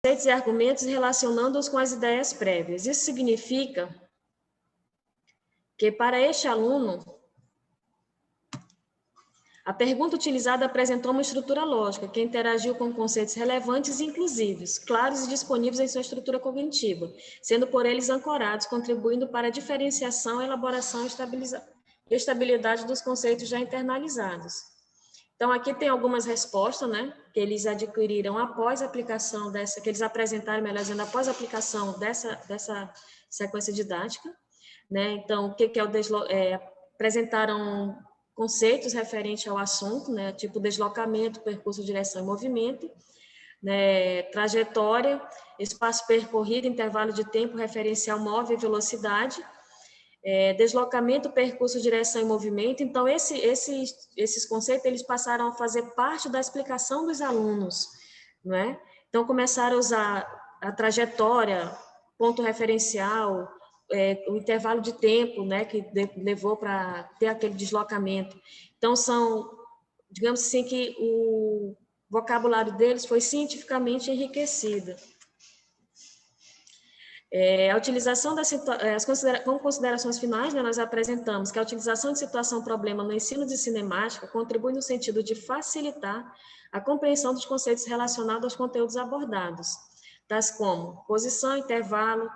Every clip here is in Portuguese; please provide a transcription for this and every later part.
conceitos e argumentos e relacionando-os com as ideias prévias. Isso significa que, para este aluno, a pergunta utilizada apresentou uma estrutura lógica que interagiu com conceitos relevantes e inclusivos, claros e disponíveis em sua estrutura cognitiva, sendo por eles ancorados, contribuindo para a diferenciação, elaboração e estabilidade dos conceitos já internalizados. Então, aqui tem algumas respostas, né, que eles adquiriram após a aplicação dessa, que eles apresentaram, melhor dizendo, após a aplicação dessa sequência didática, né. Então, o que é o apresentaram conceitos referentes ao assunto, né, tipo deslocamento, percurso, direção e movimento, né, trajetória, espaço percorrido, intervalo de tempo, referencial móvel e velocidade, deslocamento, percurso, direção e movimento. Então, esses conceitos, eles passaram a fazer parte da explicação dos alunos, não é? Então, começaram a usar a trajetória, ponto referencial, o intervalo de tempo, né, que levou para ter aquele deslocamento. Então, digamos assim, que o vocabulário deles foi cientificamente enriquecido. A utilização como considerações finais, né, nós apresentamos que a utilização de situação-problema no ensino de cinemática contribui no sentido de facilitar a compreensão dos conceitos relacionados aos conteúdos abordados, tais como posição, intervalo,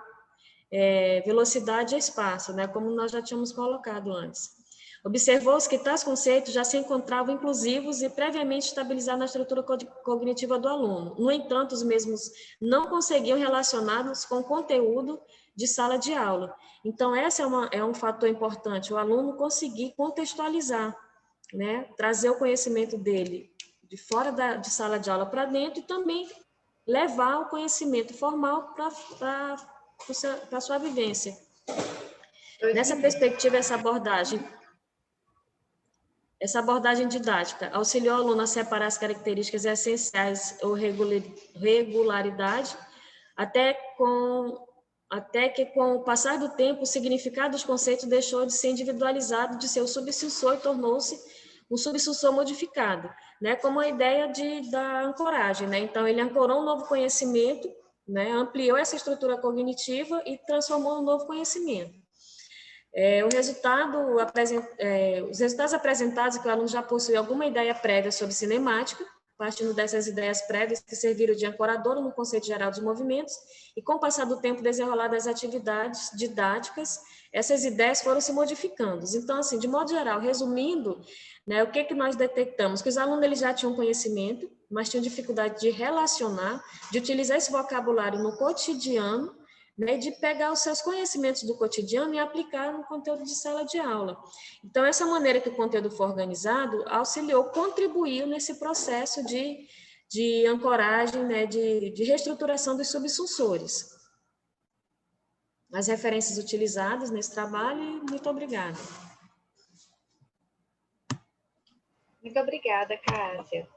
velocidade e espaço, né, como nós já tínhamos colocado antes. Observou-se que tais conceitos já se encontravam inclusivos e previamente estabilizados na estrutura cognitiva do aluno. No entanto, os mesmos não conseguiam relacioná-los com o conteúdo de sala de aula. Então, esse é um fator importante, o aluno conseguir contextualizar, né, trazer o conhecimento dele de fora de sala de aula para dentro e também levar o conhecimento formal para a sua vivência. Nessa perspectiva, essa abordagem didática auxiliou o aluno a separar as características essenciais ou regularidade, até que, com o passar do tempo, o significado dos conceitos deixou de ser individualizado de seu subsussor e tornou-se um subsussor modificado, né, como a ideia da ancoragem, né? Então, ele ancorou um novo conhecimento, né, ampliou essa estrutura cognitiva e transformou um novo conhecimento. Os resultados apresentados que o aluno já possui alguma ideia prévia sobre cinemática, partindo dessas ideias prévias que serviram de ancorador no conceito geral dos movimentos, e com o passar do tempo desenrolar das atividades didáticas, essas ideias foram se modificando. Então, assim, de modo geral, resumindo, né, o que nós detectamos? Que os alunos eles já tinham conhecimento, mas tinham dificuldade de relacionar, de utilizar esse vocabulário no cotidiano, né, de pegar os seus conhecimentos do cotidiano e aplicar no conteúdo de sala de aula. Então, essa maneira que o conteúdo foi organizado auxiliou, contribuiu nesse processo de ancoragem, né, de reestruturação dos subsussores. As referências utilizadas nesse trabalho, e muito obrigada. Muito obrigada, Cássia.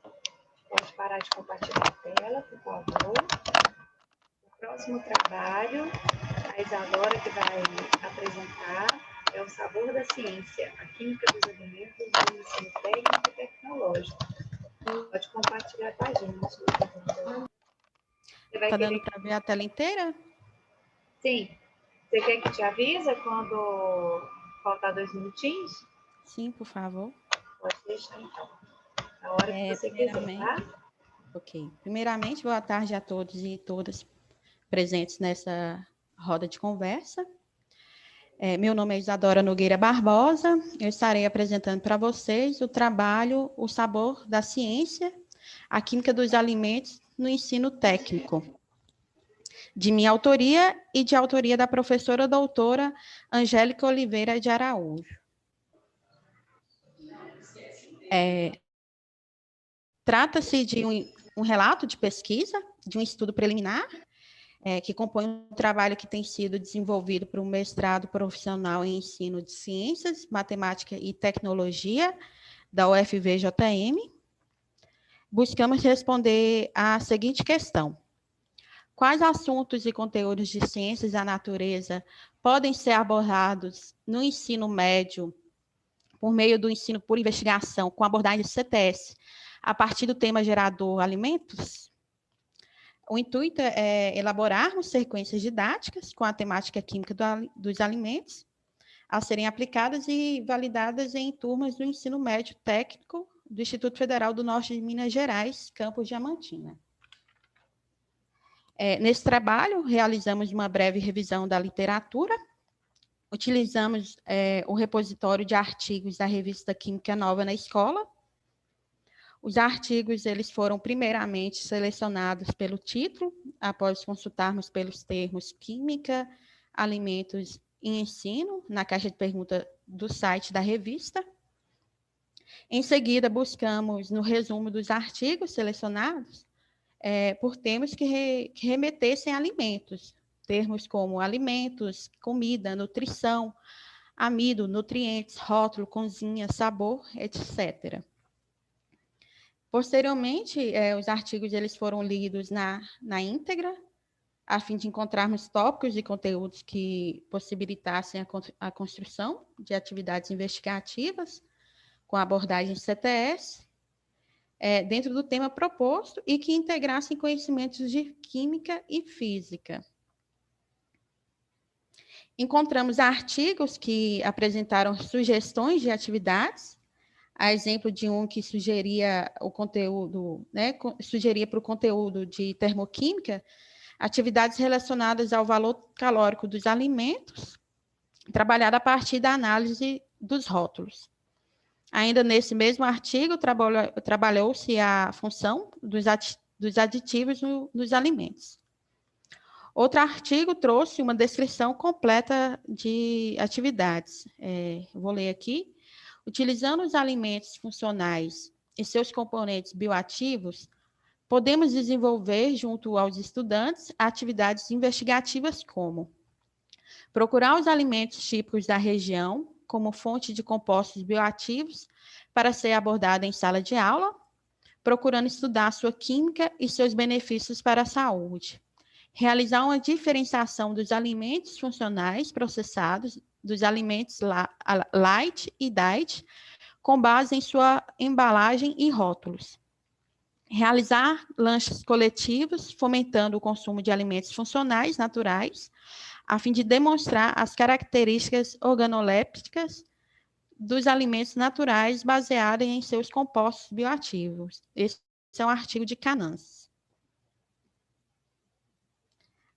Pode parar de compartilhar a tela, por favor. O próximo trabalho, a Isadora que vai apresentar, é o sabor da ciência, a química dos alimentos no ensino técnico e tecnológico. Pode compartilhar com a gente. Está dando para ver a tela inteira? Sim. Você quer que te avisa quando faltar 2 minutinhos? Sim, por favor. Pode deixar, então. Na hora que você quiser, tá? Ok. Primeiramente, boa tarde a todos e todas presentes nessa roda de conversa. Meu nome é Isadora Nogueira Barbosa. Eu estarei apresentando para vocês o trabalho O Sabor da Ciência, a Química dos Alimentos no Ensino Técnico, de minha autoria e de autoria da professora doutora Angélica Oliveira de Araújo. Trata-se de um relato de pesquisa, de um estudo preliminar, que compõe um trabalho que tem sido desenvolvido por um mestrado profissional em ensino de ciências, matemática e tecnologia, da UFVJM. Buscamos responder à seguinte questão: quais assuntos e conteúdos de ciências da natureza podem ser abordados no ensino médio por meio do ensino por investigação com abordagem CTS, a partir do tema gerador alimentos? O intuito é elaborarmos sequências didáticas com a temática química dos alimentos a serem aplicadas e validadas em turmas do ensino médio técnico do Instituto Federal do Norte de Minas Gerais, campus Diamantina. Nesse trabalho, realizamos uma breve revisão da literatura, utilizamos o repositório de artigos da revista Química Nova na Escola. Os artigos eles foram primeiramente selecionados pelo título, após consultarmos pelos termos química, alimentos e ensino, na caixa de pergunta do site da revista. Em seguida, buscamos no resumo dos artigos selecionados por termos que remetessem a alimentos, termos como alimentos, comida, nutrição, amido, nutrientes, rótulo, cozinha, sabor, etc. Posteriormente, os artigos eles foram lidos na íntegra, a fim de encontrarmos tópicos e conteúdos que possibilitassem a construção de atividades investigativas com abordagem CTS, dentro do tema proposto e que integrassem conhecimentos de química e física. Encontramos artigos que apresentaram sugestões de atividades, a exemplo de um que sugeria o conteúdo, sugeria para o conteúdo de termoquímica, atividades relacionadas ao valor calórico dos alimentos, trabalhada a partir da análise dos rótulos. Ainda nesse mesmo artigo, trabalhou-se a função dos aditivos nos alimentos. Outro artigo trouxe uma descrição completa de atividades. Vou ler aqui. Utilizando os alimentos funcionais e seus componentes bioativos, podemos desenvolver, junto aos estudantes, atividades investigativas como procurar os alimentos típicos da região como fonte de compostos bioativos para ser abordada em sala de aula, procurando estudar sua química e seus benefícios para a saúde. Realizar uma diferenciação dos alimentos funcionais processados, dos alimentos light e diet, com base em sua embalagem e rótulos. Realizar lanches coletivos, fomentando o consumo de alimentos funcionais naturais, a fim de demonstrar as características organolépticas dos alimentos naturais baseados em seus compostos bioativos. Esse é um artigo de Canans.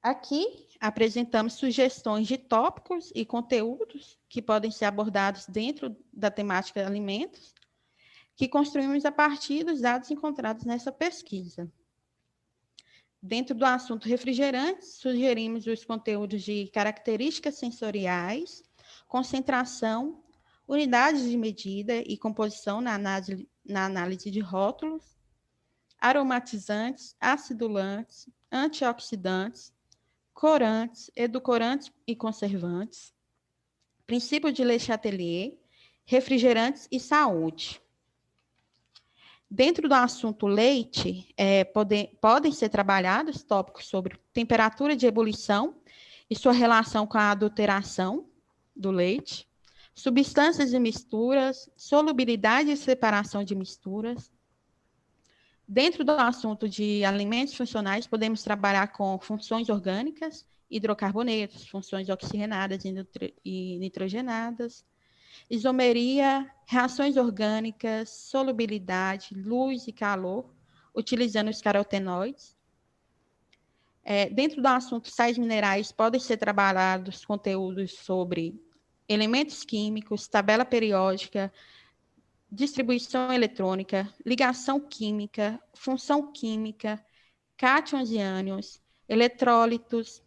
Aqui apresentamos sugestões de tópicos e conteúdos que podem ser abordados dentro da temática de alimentos, que construímos a partir dos dados encontrados nessa pesquisa. Dentro do assunto refrigerantes, sugerimos os conteúdos de características sensoriais, concentração, unidades de medida e composição na análise de rótulos, aromatizantes, acidulantes, antioxidantes, corantes, edulcorantes e conservantes, princípio de Le Chatelier, refrigerantes e saúde. Dentro do assunto leite, podem ser trabalhados tópicos sobre temperatura de ebulição e sua relação com a adulteração do leite, substâncias e misturas, solubilidade e separação de misturas. Dentro do assunto de alimentos funcionais, podemos trabalhar com funções orgânicas, hidrocarbonetos, funções oxigenadas e nitrogenadas, isomeria, reações orgânicas, solubilidade, luz e calor, utilizando os carotenoides. Dentro do assunto sais minerais, podem ser trabalhados conteúdos sobre elementos químicos, tabela periódica, distribuição eletrônica, ligação química, função química, cátions e ânions, eletrólitos,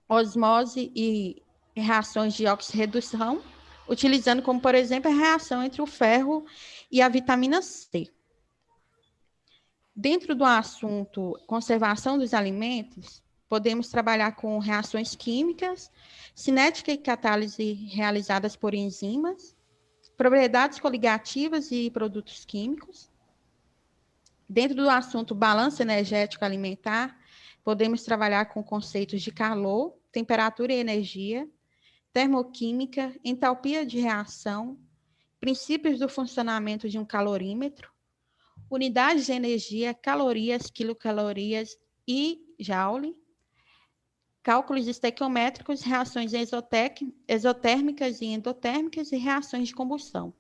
osmose e reações de oxirredução, utilizando como, por exemplo, a reação entre o ferro e a vitamina C. Dentro do assunto conservação dos alimentos, podemos trabalhar com reações químicas, cinética e catálise realizadas por enzimas, propriedades coligativas e produtos químicos. Dentro do assunto balanço energético alimentar, podemos trabalhar com conceitos de calor, temperatura e energia, termoquímica, entalpia de reação, princípios do funcionamento de um calorímetro, unidades de energia, calorias, quilocalorias, e Joule, cálculos estequiométricos, reações exotérmicas e endotérmicas e reações de combustão.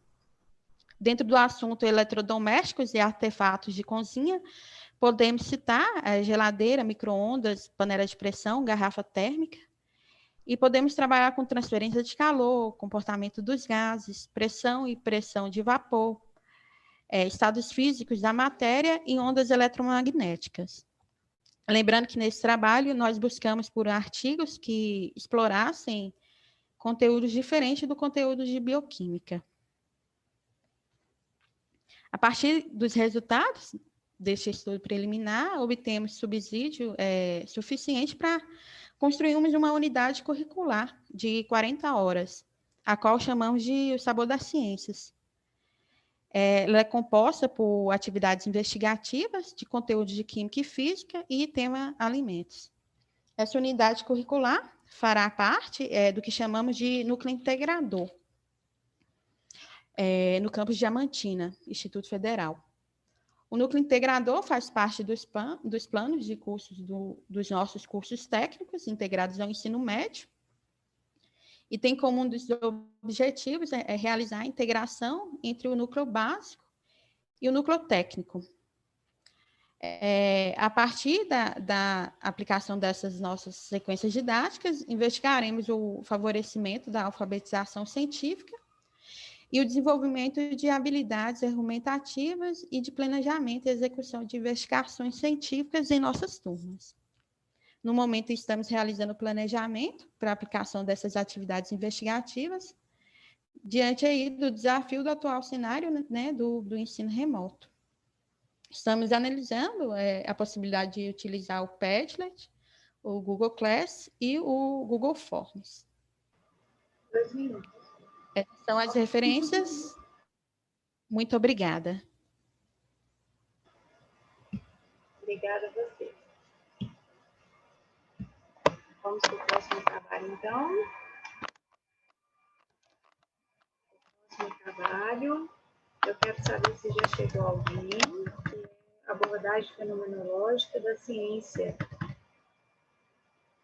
Dentro do assunto eletrodomésticos e artefatos de cozinha, podemos citar a geladeira, micro-ondas, panela de pressão, garrafa térmica, e podemos trabalhar com transferência de calor, comportamento dos gases, pressão e pressão de vapor, estados físicos da matéria e ondas eletromagnéticas. Lembrando que nesse trabalho nós buscamos por artigos que explorassem conteúdos diferentes do conteúdo de bioquímica. A partir dos resultados deste estudo preliminar, obtemos subsídio suficiente para construirmos uma unidade curricular de 40 horas, a qual chamamos de O Sabor das Ciências. Ela é composta por atividades investigativas de conteúdo de Química e Física e tema alimentos. Essa unidade curricular fará parte do que chamamos de núcleo integrador, no campus Diamantina, Instituto Federal. O núcleo integrador faz parte dos planos de cursos dos nossos cursos técnicos integrados ao ensino médio e tem como um dos objetivos realizar a integração entre o núcleo básico e o núcleo técnico. A partir da aplicação dessas nossas sequências didáticas, investigaremos o favorecimento da alfabetização científica e o desenvolvimento de habilidades argumentativas e de planejamento e execução de investigações científicas em nossas turmas. No momento, estamos realizando o planejamento para a aplicação dessas atividades investigativas, diante aí do desafio do atual cenário, né, do ensino remoto. Estamos analisando a possibilidade de utilizar o Padlet, o Google Class e o Google Forms. 2 minutos. Essas são as referências. Muito obrigada. Obrigada a você. Vamos para o próximo trabalho, então. O próximo trabalho, eu quero saber se já chegou alguém, que é a abordagem fenomenológica da ciência.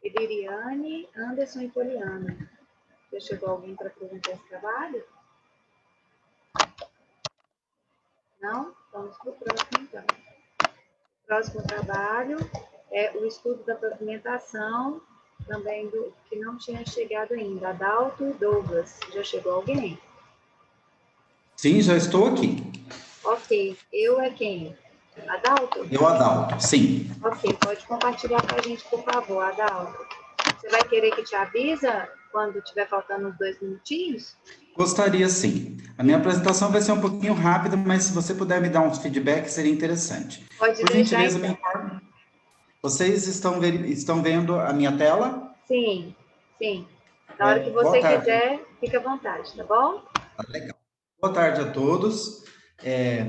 Liriane, Anderson e Poliana. Já chegou alguém para apresentar esse trabalho? Não? Vamos para o próximo, então. O próximo trabalho é o estudo da pavimentação, também que não tinha chegado ainda. Adalto e Douglas. Já chegou alguém? Sim, já estou aqui. Ok. Eu é quem? Adalto? Eu, Adalto, sim. Ok. Pode compartilhar com a gente, por favor, Adalto. Você vai querer que te avisa quando estiver faltando uns 2 minutinhos? Gostaria, sim. A minha apresentação vai ser um pouquinho rápida, mas se você puder me dar uns feedbacks, seria interessante. Pode Por deixar, gentileza, então. me informe. Vocês estão vendo a minha tela? Sim, sim. Na hora que você quiser, fica à vontade, tá bom? Tá legal. Boa tarde a todos. É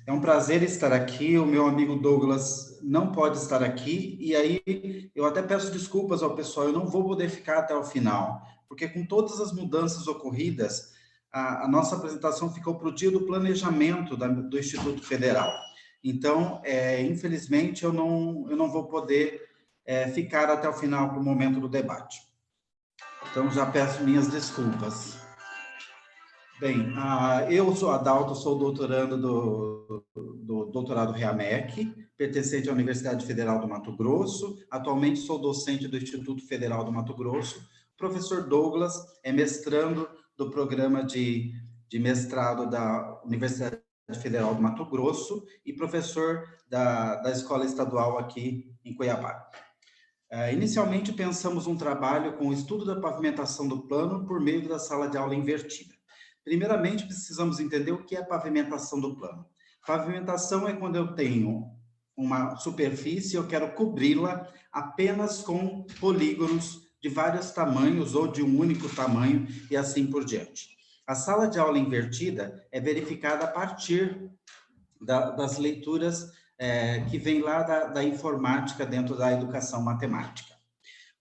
um prazer estar aqui. O meu amigo Douglas não pode estar aqui, e aí eu até peço desculpas ao pessoal, eu não vou poder ficar até o final, porque com todas as mudanças ocorridas, a nossa apresentação ficou para o dia do planejamento do Instituto Federal. Então, infelizmente, eu não vou poder ficar até o final para o momento do debate. Então, já peço minhas desculpas. Bem, eu sou Adalto, sou doutorando do doutorado REAMEC, pertencente à Universidade Federal do Mato Grosso. Atualmente sou docente do Instituto Federal do Mato Grosso. O professor Douglas é mestrando do programa de mestrado da Universidade Federal do Mato Grosso e professor da Escola Estadual aqui em Cuiabá. Inicialmente, pensamos um trabalho com o estudo da pavimentação do plano por meio da sala de aula invertida. Primeiramente, precisamos entender o que é pavimentação do plano. Pavimentação é quando eu tenho uma superfície e eu quero cobri-la apenas com polígonos de vários tamanhos ou de um único tamanho e assim por diante. A sala de aula invertida é verificada a partir das leituras que vem lá da informática dentro da educação matemática.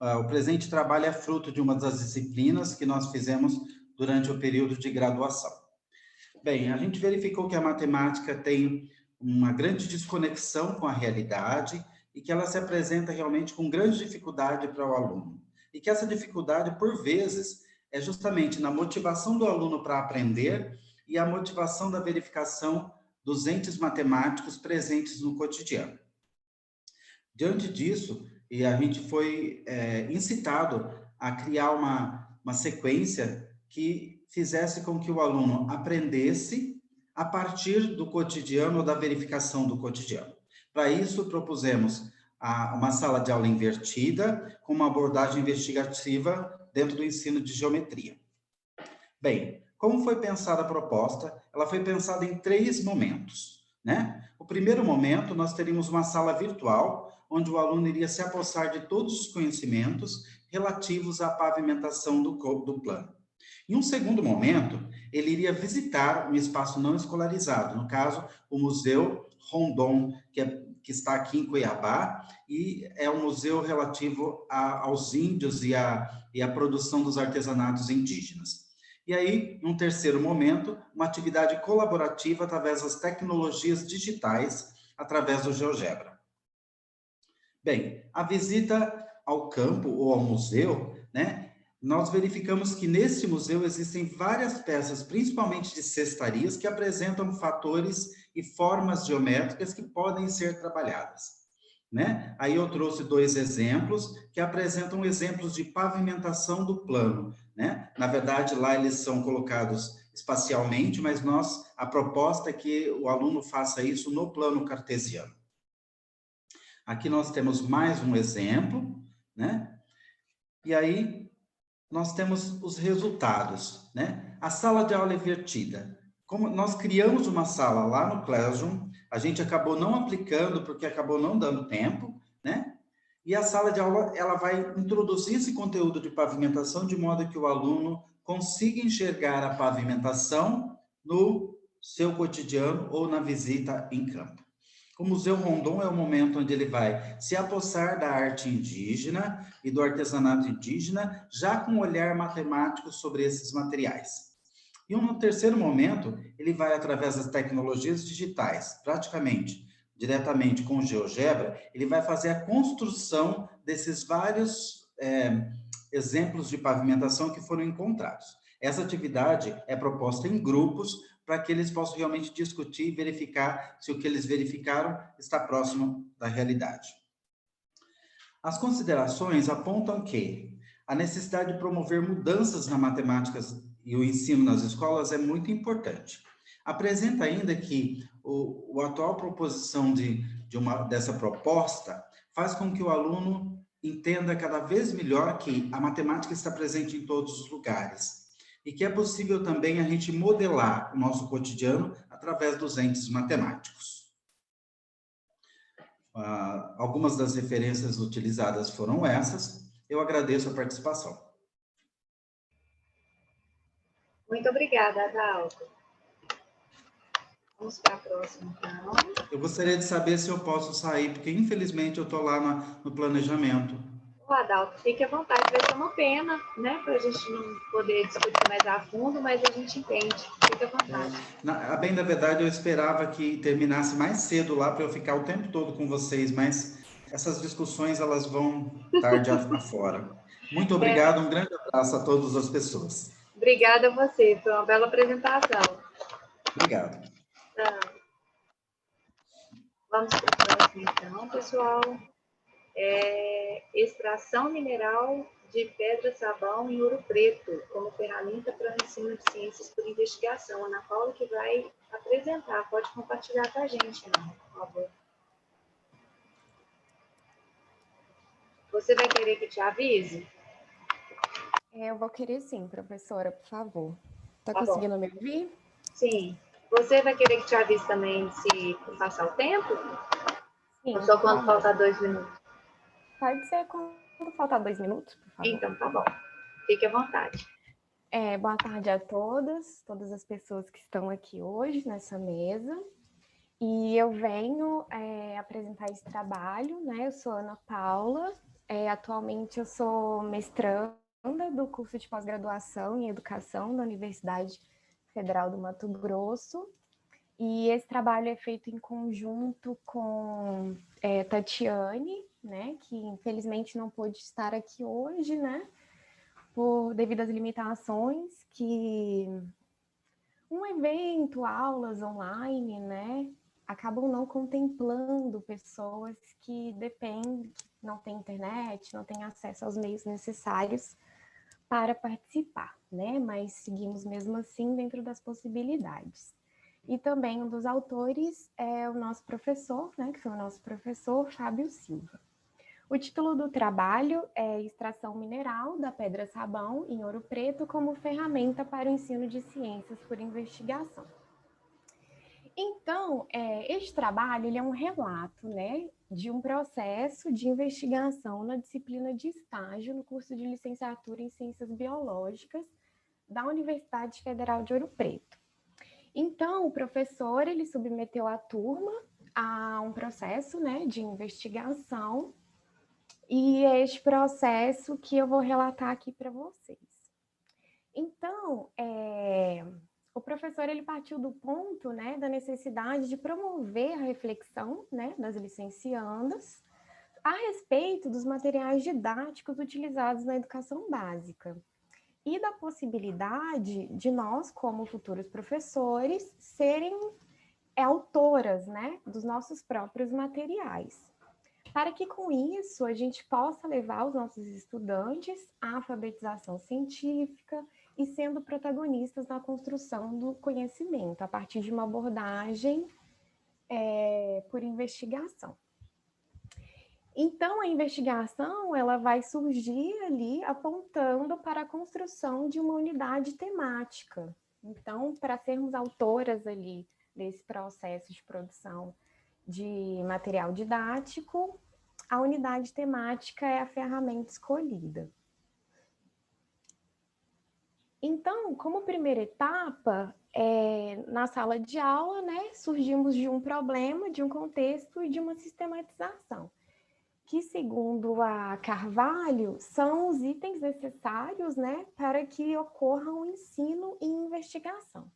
O presente trabalho é fruto de uma das disciplinas que nós fizemos durante o período de graduação. Bem, a gente verificou que a matemática tem uma grande desconexão com a realidade e que ela se apresenta realmente com grande dificuldade para o aluno. E que essa dificuldade, por vezes, é justamente na motivação do aluno para aprender e a motivação da verificação dos entes matemáticos presentes no cotidiano. Diante disso, e a gente foi incitado a criar uma sequência que fizesse com que o aluno aprendesse a partir do cotidiano ou da verificação do cotidiano. Para isso, propusemos uma sala de aula invertida, com uma abordagem investigativa dentro do ensino de geometria. Bem, como foi pensada a proposta? Ela foi pensada em 3 momentos, né? O primeiro momento, nós teríamos uma sala virtual, onde o aluno iria se apossar de todos os conhecimentos relativos à pavimentação do plano. Em um segundo momento, ele iria visitar um espaço não escolarizado, no caso, o Museu Rondon, que está aqui em Cuiabá, e é um museu relativo aos índios e à produção dos artesanatos indígenas. E aí, num terceiro momento, uma atividade colaborativa através das tecnologias digitais, através do GeoGebra. Bem, a visita ao campo ou ao museu, né? Nós verificamos que nesse museu existem várias peças, principalmente de cestarias, que apresentam fatores e formas geométricas que podem ser trabalhadas, né? Aí eu trouxe 2 exemplos que apresentam exemplos de pavimentação do plano, né? Na verdade, lá eles são colocados espacialmente, mas a proposta é que o aluno faça isso no plano cartesiano. Aqui nós temos mais um exemplo, né? E aí nós temos os resultados, né? A sala de aula invertida. Como nós criamos uma sala lá no Classroom, a gente acabou não aplicando porque acabou não dando tempo, né? E a sala de aula, ela vai introduzir esse conteúdo de pavimentação de modo que o aluno consiga enxergar a pavimentação no seu cotidiano ou na visita em campo. O Museu Rondon é o momento onde ele vai se apossar da arte indígena e do artesanato indígena, já com um olhar matemático sobre esses materiais. E um terceiro momento, ele vai, através das tecnologias digitais, praticamente, diretamente com o GeoGebra, ele vai fazer a construção desses vários exemplos de pavimentação que foram encontrados. Essa atividade é proposta em grupos para que eles possam realmente discutir e verificar se o que eles verificaram está próximo da realidade. As considerações apontam que a necessidade de promover mudanças na matemática e o ensino nas escolas é muito importante. Apresenta ainda que a atual proposição dessa proposta faz com que o aluno entenda cada vez melhor que a matemática está presente em todos os lugares e que é possível também a gente modelar o nosso cotidiano através dos entes matemáticos. Algumas das referências utilizadas foram essas. Eu agradeço a participação. Muito obrigada, Adalto. Vamos para a próxima, então. Eu gostaria de saber se eu posso sair, porque infelizmente eu estou lá no planejamento. O Adalto, fique à vontade, vai ser uma pena, né, para a gente não poder discutir mais a fundo, mas a gente entende, fique à vontade. A bem da verdade, eu esperava que terminasse mais cedo lá para eu ficar o tempo todo com vocês, mas essas discussões elas vão tarde afora. Muito obrigado, um grande abraço a todas as pessoas. Obrigada a você, foi uma bela apresentação. Obrigado. Vamos para o próximo, então, pessoal. Extração mineral de pedra-sabão em Ouro Preto, como ferramenta para o ensino de ciências por investigação. Ana Paula que vai apresentar, pode compartilhar com a gente, Ana, por favor. Você vai querer que te avise? Eu vou querer sim, professora, por favor. Tá Tá conseguindo me ouvir? Sim. Você vai querer que te avise também se passar o tempo? Sim. Ou só quando faltar 2 minutos? Pode ser quando faltar 2 minutos, por favor. Então, tá bom. Fique à vontade. Boa tarde a todas as pessoas que estão aqui hoje nessa mesa. E eu venho apresentar esse trabalho, né? Eu sou Ana Paula. Atualmente eu sou mestranda do curso de pós-graduação em Educação da Universidade Federal do Mato Grosso. E esse trabalho é feito em conjunto com Tatiane, né, que infelizmente não pôde estar aqui hoje, né, devido às limitações que um evento, aulas online, né, acabam não contemplando pessoas que dependem, que não têm internet, não têm acesso aos meios necessários para participar, né, mas seguimos mesmo assim dentro das possibilidades. E também um dos autores é o nosso professor, né, que foi o nosso professor Fábio Silva. O título do trabalho é Extração Mineral da Pedra-Sabão em Ouro Preto como ferramenta para o ensino de ciências por investigação. Então, este trabalho ele é um relato, né, de um processo de investigação na disciplina de estágio no curso de licenciatura em Ciências Biológicas da Universidade Federal de Ouro Preto. Então, o professor ele submeteu a turma a um processo, né, de investigação, e é este processo que eu vou relatar aqui para vocês. Então, o professor ele partiu do ponto, né, da necessidade de promover a reflexão, né, das licenciandas a respeito dos materiais didáticos utilizados na educação básica e da possibilidade de nós, como futuros professores, serem autoras, né, dos nossos próprios materiais, para que com isso a gente possa levar os nossos estudantes à alfabetização científica e sendo protagonistas na construção do conhecimento, a partir de uma abordagem por investigação. Então, a investigação ela vai surgir ali apontando para a construção de uma unidade temática. Então, para sermos autoras ali desse processo de produção de material didático, a unidade temática é a ferramenta escolhida. Então, como primeira etapa, na sala de aula, né, surgimos de um problema, de um contexto e de uma sistematização, que, segundo a Carvalho, são os itens necessários, né, para que ocorra o ensino e investigação.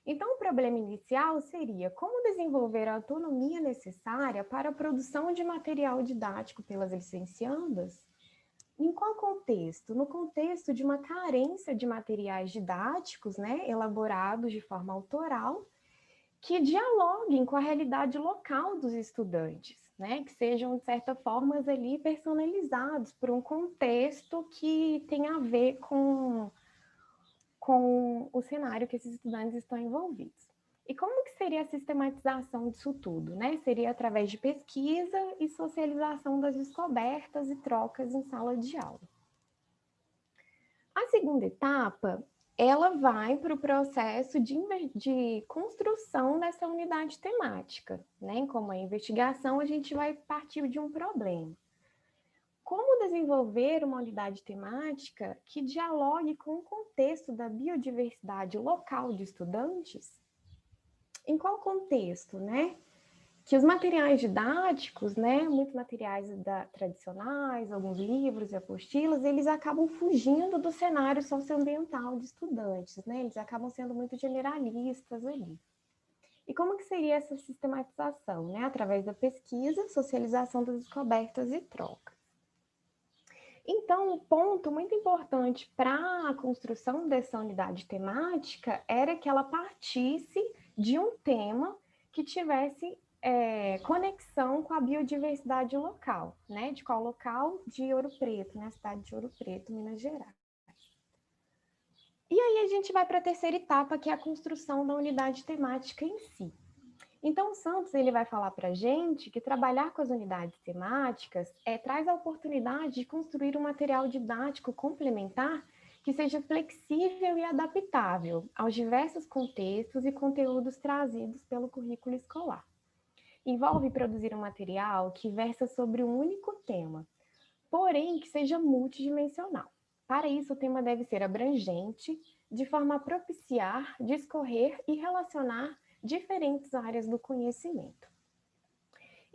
Então, o problema inicial seria como desenvolver a autonomia necessária para a produção de material didático pelas licenciandas. Em qual contexto? No contexto de uma carência de materiais didáticos, né, elaborados de forma autoral, que dialoguem com a realidade local dos estudantes, né, que sejam, de certa forma, ali personalizados por um contexto que tem a ver com o cenário que esses estudantes estão envolvidos. E como que seria a sistematização disso tudo, né? Seria através de pesquisa e socialização das descobertas e trocas em sala de aula. A segunda etapa, ela vai para o processo de construção dessa unidade temática, né? Como a investigação, a gente vai partir de um problema. Como desenvolver uma unidade temática que dialogue com o contexto da biodiversidade local de estudantes? Em qual contexto, né? Que os materiais didáticos, né, muitos materiais tradicionais, alguns livros e apostilas, eles acabam fugindo do cenário socioambiental de estudantes, né? Eles acabam sendo muito generalistas ali. E como que seria essa sistematização, né? Através da pesquisa, socialização das descobertas e trocas. Então, um ponto muito importante para a construção dessa unidade temática era que ela partisse de um tema que tivesse conexão com a biodiversidade local, né? De qual local? De Ouro Preto, né? A cidade de Ouro Preto, Minas Gerais. E aí a gente vai para a terceira etapa, que é a construção da unidade temática em si. Então, o Santos ele vai falar para a gente que trabalhar com as unidades temáticas traz a oportunidade de construir um material didático complementar que seja flexível e adaptável aos diversos contextos e conteúdos trazidos pelo currículo escolar. Envolve produzir um material que versa sobre um único tema, porém que seja multidimensional. Para isso, o tema deve ser abrangente, de forma a propiciar, discorrer e relacionar diferentes áreas do conhecimento.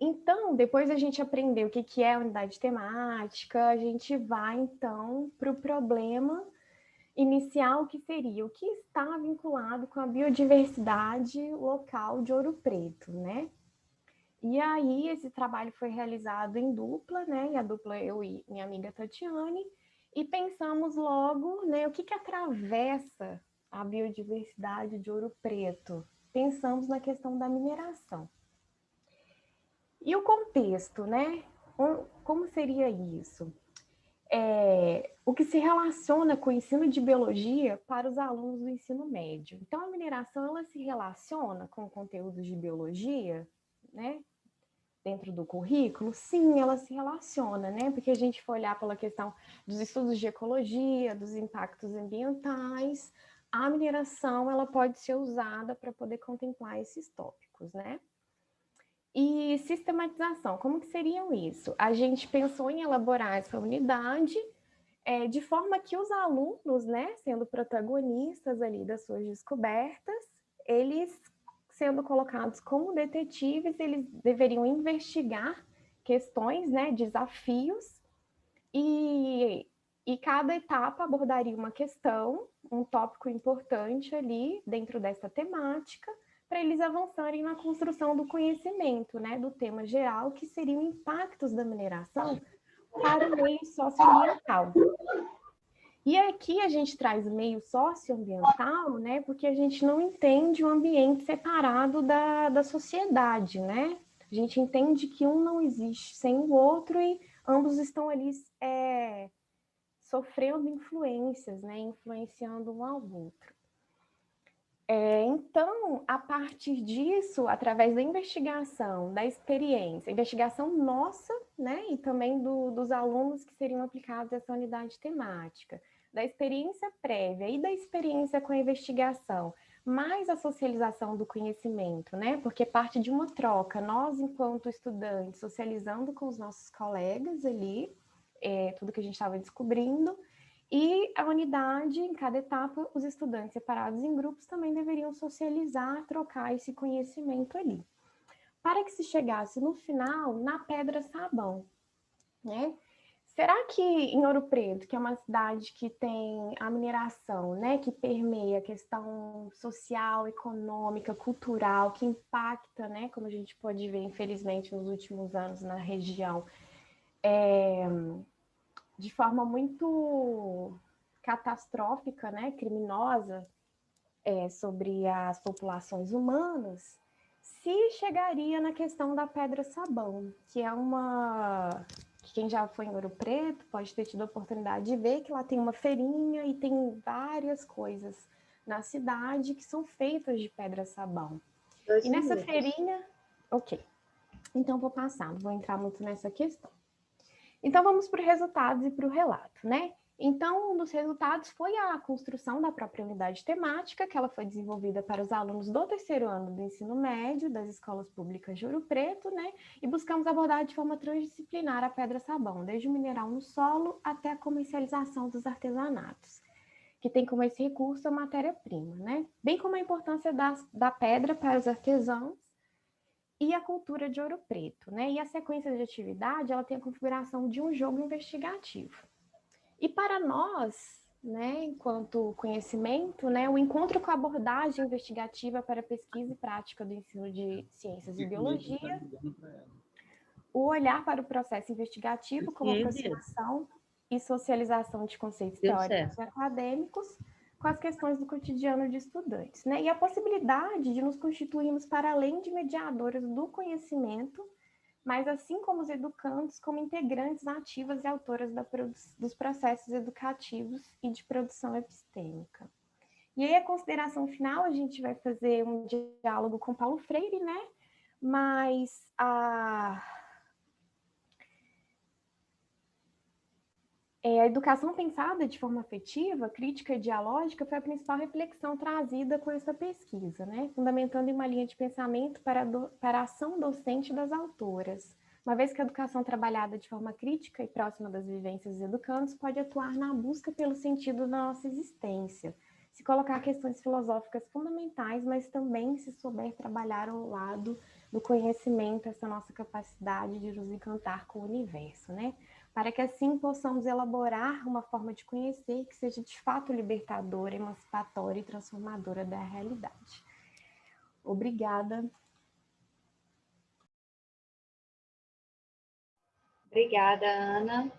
Então, depois a gente aprender o que é unidade temática, a gente vai, então, para o problema inicial, que seria o que está vinculado com a biodiversidade local de Ouro Preto, né? E aí esse trabalho foi realizado em dupla, né? E a dupla eu e minha amiga Tatiane, e pensamos logo, né, o que atravessa a biodiversidade de Ouro Preto. Pensamos na questão da mineração. E o contexto, né? Como seria isso? O que se relaciona com o ensino de biologia para os alunos do ensino médio. Então, a mineração, ela se relaciona com conteúdos de biologia, né? Dentro do currículo? Sim, ela se relaciona, né? Porque a gente for olhar pela questão dos estudos de ecologia, dos impactos ambientais, a mineração, ela pode ser usada para poder contemplar esses tópicos, né? E sistematização, como que seriam isso? A gente pensou em elaborar essa unidade de forma que os alunos, né, sendo protagonistas ali das suas descobertas, eles sendo colocados como detetives, eles deveriam investigar questões, né, desafios, e cada etapa abordaria uma questão, um tópico importante ali dentro dessa temática, para eles avançarem na construção do conhecimento, né, do tema geral, que seriam impactos da mineração para o meio socioambiental. E aqui a gente traz o meio socioambiental, né, porque a gente não entende o ambiente separado da sociedade, né? A gente entende que um não existe sem o outro e ambos estão ali sofrendo influências, né, influenciando um ao outro. Então, a partir disso, através da investigação, da experiência, investigação nossa, né, e também dos alunos que seriam aplicados a essa unidade temática, da experiência prévia e da experiência com a investigação, mais a socialização do conhecimento, né, porque parte de uma troca, nós, enquanto estudantes, socializando com os nossos colegas ali, tudo que a gente estava descobrindo. E a unidade, em cada etapa, os estudantes separados em grupos também deveriam socializar, trocar esse conhecimento ali. Para que se chegasse no final na pedra-sabão, né? Será que em Ouro Preto, que é uma cidade que tem a mineração, né, que permeia a questão social, econômica, cultural, que impacta, né, como a gente pode ver, infelizmente, nos últimos anos na região, de forma muito catastrófica, né, criminosa, sobre as populações humanas, se chegaria na questão da pedra-sabão, que é que quem já foi em Ouro Preto pode ter tido a oportunidade de ver que lá tem uma feirinha e tem várias coisas na cidade que são feitas de pedra-sabão. E nessa feirinha... Ok. Então, vou passar, não vou entrar muito nessa questão. Então, vamos para os resultados e para o relato, né? Então, um dos resultados foi a construção da própria unidade temática, que ela foi desenvolvida para os alunos do terceiro ano do ensino médio das escolas públicas de Ouro Preto, né? E buscamos abordar de forma transdisciplinar a pedra-sabão, desde o mineral no solo até a comercialização dos artesanatos, que tem como esse recurso a matéria-prima, né? Bem como a importância da pedra para os artesãos e a cultura de Ouro Preto, né? E a sequência de atividade, ela tem a configuração de um jogo investigativo. E para nós, né, enquanto conhecimento, né, o encontro com a abordagem investigativa para pesquisa e prática do ensino de ciências e biologia, o olhar para o processo investigativo como aproximação e socialização de conceitos teóricos e acadêmicos com as questões do cotidiano de estudantes, né? E a possibilidade de nos constituirmos para além de mediadoras do conhecimento, mas assim como os educandos, como integrantes ativas e autoras dos processos educativos e de produção epistêmica. E aí, a consideração final, a gente vai fazer um diálogo com Paulo Freire, né? Mas a educação pensada de forma afetiva, crítica e dialógica foi a principal reflexão trazida com essa pesquisa, né? Fundamentando em uma linha de pensamento para a ação docente das autoras, uma vez que a educação trabalhada de forma crítica e próxima das vivências dos educandos pode atuar na busca pelo sentido da nossa existência, se colocar questões filosóficas fundamentais, mas também se souber trabalhar ao lado do conhecimento, essa nossa capacidade de nos encantar com o universo, né? para que assim possamos elaborar uma forma de conhecer que seja de fato libertadora, emancipatória e transformadora da realidade. Obrigada. Obrigada, Ana.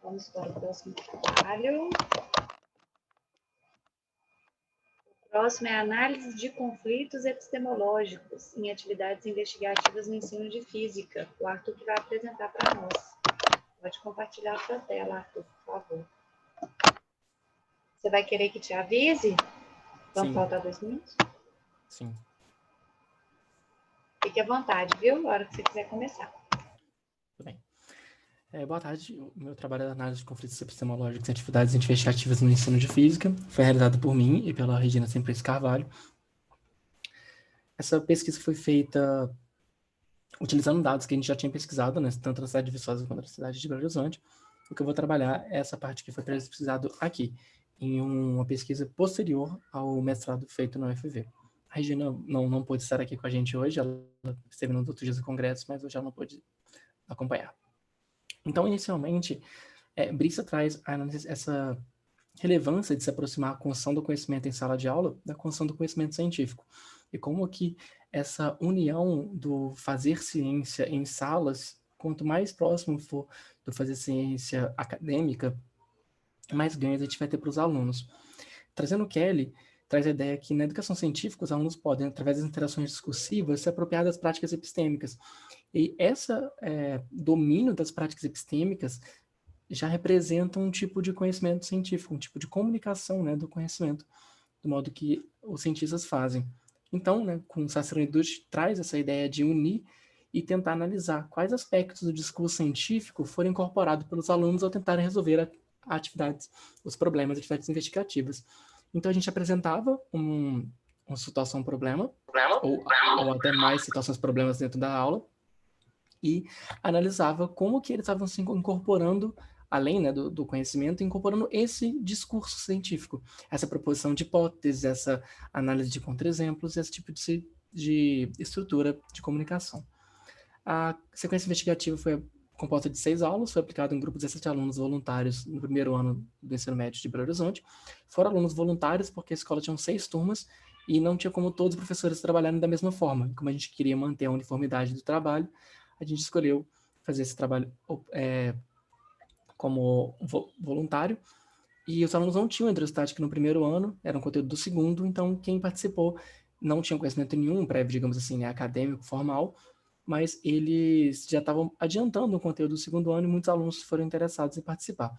Vamos para o próximo trabalho. O próximo é análise de conflitos epistemológicos em atividades investigativas no ensino de física. O Arthur que vai apresentar para nós. Pode compartilhar a sua tela, Arthur, por favor. Você vai querer que te avise? Vamos faltar 2 minutos? Sim. Fique à vontade, viu? Na hora que você quiser começar. Tudo bem. Boa tarde. O meu trabalho é análise de conflitos epistemológicos em atividades investigativas no ensino de física. Foi realizado por mim e pela Regina Simplício Carvalho. Essa pesquisa foi feita utilizando dados que a gente já tinha pesquisado, né, tanto na cidade de Viçosa quanto na cidade de Belo Horizonte. O que eu vou trabalhar é essa parte que foi pesquisado aqui, em uma pesquisa posterior ao mestrado feito na UFV. A Regina não pôde estar aqui com a gente hoje, ela esteve nos outros dias do congresso, mas hoje ela não pôde acompanhar. Então, inicialmente, Brissa traz essa relevância de se aproximar a construção do conhecimento em sala de aula da construção do conhecimento científico. E como que essa união do fazer ciência em salas, quanto mais próximo for do fazer ciência acadêmica, mais ganhos a gente vai ter para os alunos. Trazendo o Kelly, traz a ideia que na educação científica os alunos podem, através das interações discursivas, se apropriar das práticas epistêmicas. E esse domínio das práticas epistêmicas já representa um tipo de conhecimento científico, um tipo de comunicação, né, do conhecimento, do modo que os cientistas fazem. Então, né, com Cícero Eduth traz essa ideia de unir e tentar analisar quais aspectos do discurso científico foram incorporados pelos alunos ao tentarem resolver atividades, os problemas, atividades investigativas. Então, a gente apresentava uma situação problema, ou até mais situações problemas dentro da aula, e analisava como que eles estavam se incorporando, além, né, do conhecimento, incorporando esse discurso científico, essa proposição de hipóteses, essa análise de contra-exemplos, esse tipo de estrutura de comunicação. A sequência investigativa foi composta de 6 aulas, foi aplicada em um grupo de 17 alunos voluntários no primeiro ano do ensino médio de Belo Horizonte. Foram alunos voluntários porque a escola tinha 6 turmas e não tinha como todos os professores trabalharem da mesma forma. Como a gente queria manter a uniformidade do trabalho, a gente escolheu fazer esse trabalho como voluntário, e os alunos não tinham hidrostática no primeiro ano, era um conteúdo do segundo, então quem participou não tinha conhecimento nenhum prévio, digamos assim, né, acadêmico, formal, mas eles já estavam adiantando o conteúdo do segundo ano e muitos alunos foram interessados em participar.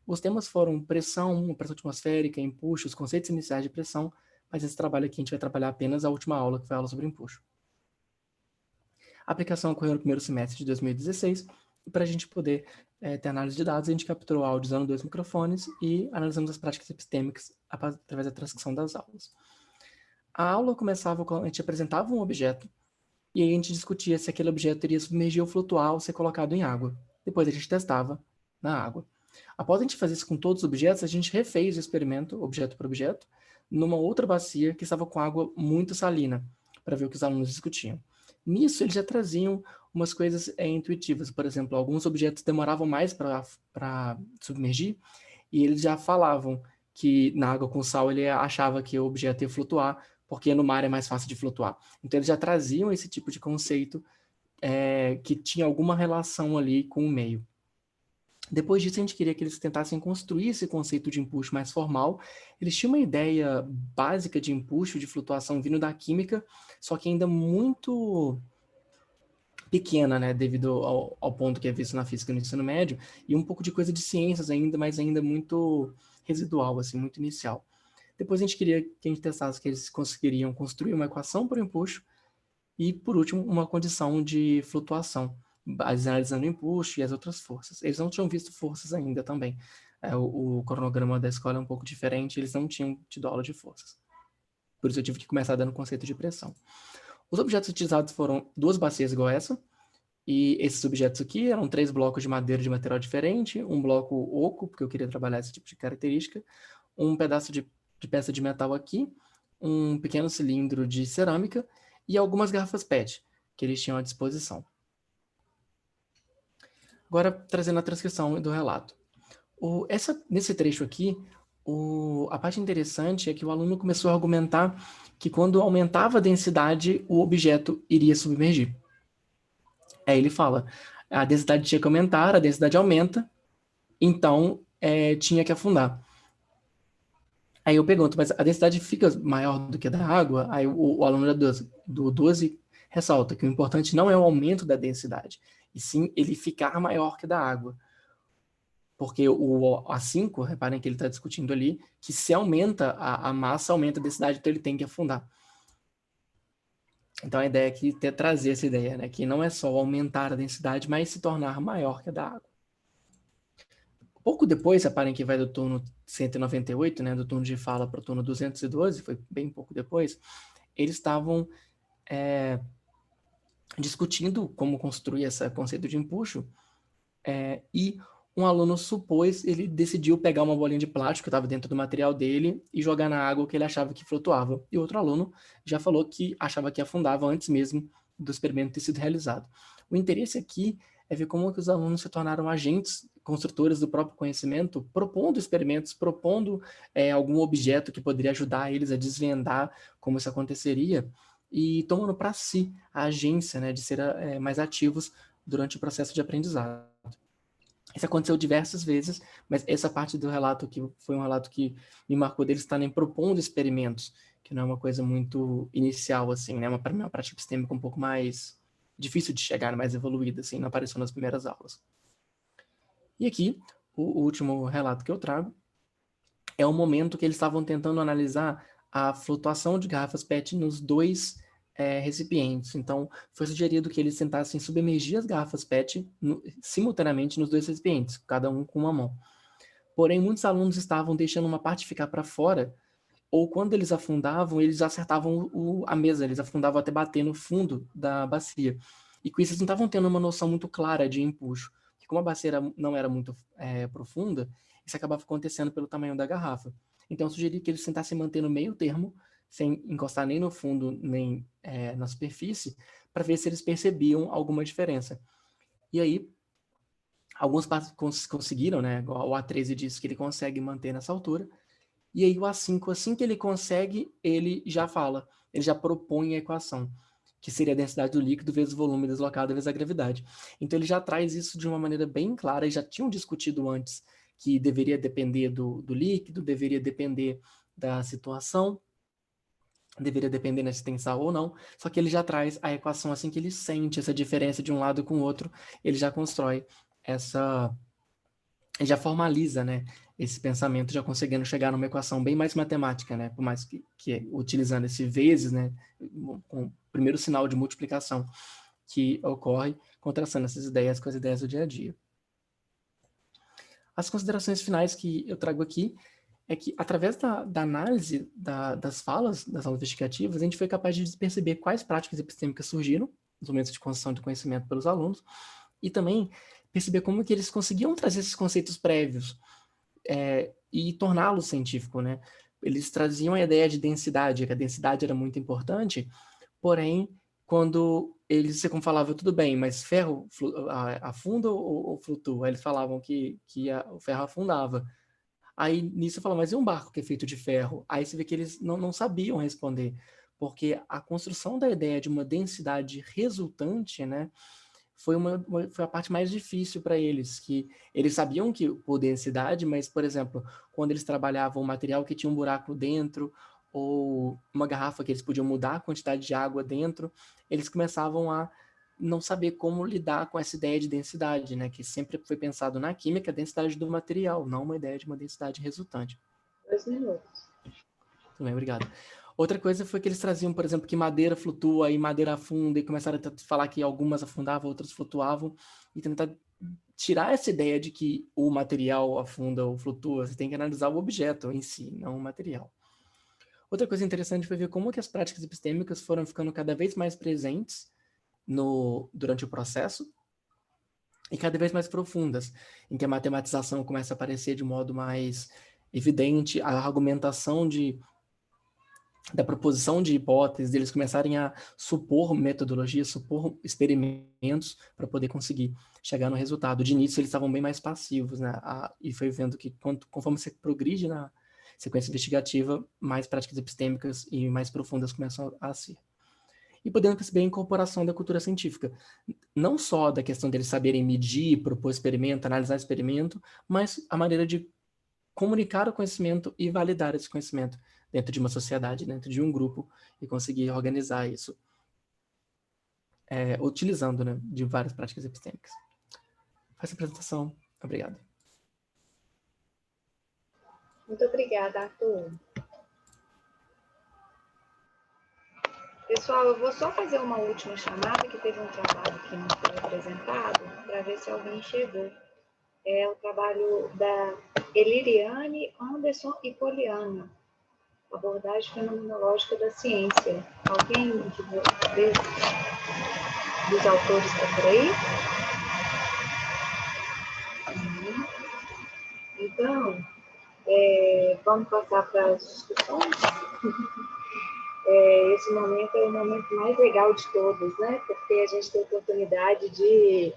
Os temas foram pressão atmosférica, empuxo, os conceitos iniciais de pressão, mas esse trabalho aqui a gente vai trabalhar apenas a última aula, que foi a aula sobre empuxo. A aplicação ocorreu no primeiro semestre de 2016, e para a gente poder ter análise de dados, a gente capturou áudio usando 2 microfones e analisamos as práticas epistêmicas através da transcrição das aulas. A aula começava quando a gente apresentava um objeto, e aí a gente discutia se aquele objeto iria submergir ou flutuar ou ser colocado em água. Depois a gente testava na água. Após a gente fazer isso com todos os objetos, a gente refez o experimento, objeto por objeto, numa outra bacia que estava com água muito salina, para ver o que os alunos discutiam. Nisso, eles já traziam umas coisas intuitivas. Por exemplo, alguns objetos demoravam mais para submergir, e eles já falavam que na água com sal ele achava que o objeto ia flutuar, porque no mar é mais fácil de flutuar. Então, eles já traziam esse tipo de conceito que tinha alguma relação ali com o meio. Depois disso, a gente queria que eles tentassem construir esse conceito de empuxo mais formal. Eles tinham uma ideia básica de empuxo, de flutuação vindo da química, só que ainda muito pequena, né, devido ao ponto que é visto na física no ensino médio, e um pouco de coisa de ciências ainda, mas ainda muito residual, assim, muito inicial. Depois a gente queria que a gente testasse que eles conseguiriam construir uma equação para o empuxo, e, por último, uma condição de flutuação, analisando o empuxo e as outras forças. Eles não tinham visto forças ainda também. O cronograma da escola é um pouco diferente, eles não tinham tido aula de forças. Por isso eu tive que começar dando conceito de pressão. Os objetos utilizados foram 2 bacias igual essa, e esses objetos aqui eram 3 blocos de madeira de material diferente, um bloco oco, porque eu queria trabalhar esse tipo de característica, um pedaço de peça de metal aqui, um pequeno cilindro de cerâmica e algumas garrafas PET, que eles tinham à disposição. Agora, trazendo a transcrição do relato. Nesse trecho aqui, a parte interessante é que o aluno começou a argumentar que quando aumentava a densidade, o objeto iria submergir. Aí ele fala, a densidade tinha que aumentar, a densidade aumenta, então tinha que afundar. Aí eu pergunto, mas a densidade fica maior do que a da água? Aí o aluno do 12 ressalta que o importante não é o aumento da densidade, e sim ele ficar maior que a da água. Porque o A5, reparem que ele está discutindo ali, que se aumenta a massa, aumenta a densidade, então ele tem que afundar. Então a ideia aqui é trazer essa ideia, né? Que não é só aumentar a densidade, mas se tornar maior que a da água. Pouco depois, reparem que vai do turno 198, né? Do turno de fala para o turno 212, foi bem pouco depois, eles estavam discutindo como construir esse conceito de empuxo, e um aluno ele decidiu pegar uma bolinha de plástico que estava dentro do material dele e jogar na água que ele achava que flutuava. E outro aluno já falou que achava que afundava antes mesmo do experimento ter sido realizado. O interesse aqui é ver como que os alunos se tornaram agentes construtores do próprio conhecimento, propondo experimentos, propondo algum objeto que poderia ajudar eles a desvendar como isso aconteceria e tomando para si a agência, né, de ser mais ativos durante o processo de aprendizado. Isso aconteceu diversas vezes, mas essa parte do relato que foi um relato que me marcou deles estarem propondo experimentos, que não é uma coisa muito inicial, assim, né? Uma prática epistêmica um pouco mais difícil de chegar, mais evoluída, assim, não apareceu nas primeiras aulas. E aqui, o último relato que eu trago é o momento que eles estavam tentando analisar a flutuação de garrafas PET nos dois recipientes. Então, foi sugerido que eles tentassem submergir as garrafas PET simultaneamente nos dois recipientes, cada um com uma mão. Porém, muitos alunos estavam deixando uma parte ficar para fora, ou quando eles afundavam, eles acertavam a mesa, eles afundavam até bater no fundo da bacia. E com isso, eles não estavam tendo uma noção muito clara de empuxo. Porque como a bacia não era muito profunda, isso acabava acontecendo pelo tamanho da garrafa. Então, eu sugeri que eles tentassem manter no meio termo, sem encostar nem no fundo, nem na superfície, para ver se eles percebiam alguma diferença. E aí, alguns conseguiram, né? O A13 disse que ele consegue manter nessa altura, e aí o A5, assim que ele consegue, ele já fala, ele já propõe a equação, que seria a densidade do líquido vezes o volume deslocado vezes a gravidade. Então ele já traz isso de uma maneira bem clara, e já tinham discutido antes que deveria depender do líquido, deveria depender da situação, deveria depender da extensão ou não, só que ele já traz a equação assim que ele sente essa diferença de um lado com o outro, ele já constrói ele já formaliza, né, esse pensamento, já conseguindo chegar numa equação bem mais matemática, né, por mais que utilizando esse vezes, né, com o primeiro sinal de multiplicação que ocorre, contrastando essas ideias com as ideias do dia a dia. As considerações finais que eu trago aqui é que, através da análise das falas, das aulas investigativas, a gente foi capaz de perceber quais práticas epistêmicas surgiram nos momentos de construção de conhecimento pelos alunos, e também perceber como que eles conseguiam trazer esses conceitos prévios e torná-los científico, né? Eles traziam a ideia de densidade, que a densidade era muito importante, porém, quando você falava, tudo bem, mas ferro afunda ou flutua? Eles falavam que o ferro afundava. Aí, nisso, eu falo, mas e um barco que é feito de ferro? Aí você vê que eles não sabiam responder, porque a construção da ideia de uma densidade resultante, né, foi a parte mais difícil para eles, que eles sabiam que por densidade, mas, por exemplo, quando eles trabalhavam um material que tinha um buraco dentro, ou uma garrafa que eles podiam mudar a quantidade de água dentro, eles começavam a não saber como lidar com essa ideia de densidade, né? Que sempre foi pensado na química, a densidade do material, não uma ideia de uma densidade resultante. 2 minutos. Tudo bem, obrigado. Outra coisa foi que eles traziam, por exemplo, que madeira flutua e madeira afunda, e começaram a falar que algumas afundavam, outras flutuavam, e tentar tirar essa ideia de que o material afunda ou flutua. Você tem que analisar o objeto em si, não o material. Outra coisa interessante foi ver como que as práticas epistêmicas foram ficando cada vez mais presentes durante o processo, e cada vez mais profundas, em que a matematização começa a aparecer de modo mais evidente, a argumentação da proposição de hipóteses, deles começarem a supor metodologias, supor experimentos para poder conseguir chegar no resultado. De início, eles estavam bem mais passivos, né? E foi vendo que conforme você progride na sequência investigativa, mais práticas epistêmicas e mais profundas começam a ser. E podendo perceber a incorporação da cultura científica, não só da questão deles saberem medir, propor experimento, analisar experimento, mas a maneira de comunicar o conhecimento e validar esse conhecimento dentro de uma sociedade, dentro de um grupo, e conseguir organizar isso, utilizando, né, de várias práticas epistêmicas. Faça a apresentação. Obrigado. Muito obrigada, Arthur. Pessoal, eu vou só fazer uma última chamada, que teve um trabalho que não foi apresentado, para ver se alguém chegou. É o trabalho da Eliriane, Anderson e Poliana, abordagem fenomenológica da ciência. Alguém dos autores está por aí? Então, vamos passar para as discussões? Esse momento é o momento mais legal de todos, né? Porque a gente tem a oportunidade de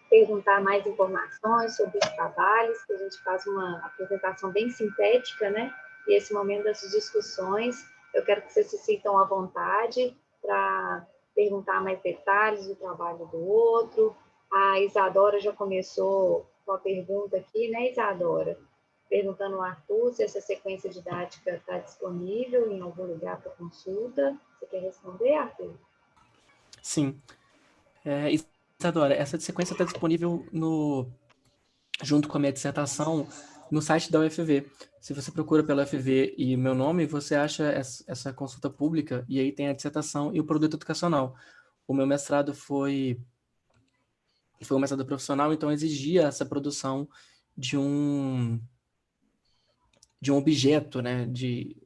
perguntar mais informações sobre os trabalhos, que a gente faz uma apresentação bem sintética, né? E esse momento das discussões, eu quero que vocês se sintam à vontade para perguntar mais detalhes do trabalho do outro. A Isadora já começou com a pergunta aqui, né, Isadora? Perguntando ao Arthur se essa sequência didática está disponível em algum lugar para consulta. Você quer responder, Arthur? Sim. Isadora, essa sequência está disponível junto com a minha dissertação no site da UFV. Se você procura pela UFV e meu nome, você acha essa consulta pública, e aí tem a dissertação e o produto educacional. O meu mestrado foi um mestrado profissional, então exigia essa produção de um objeto, né?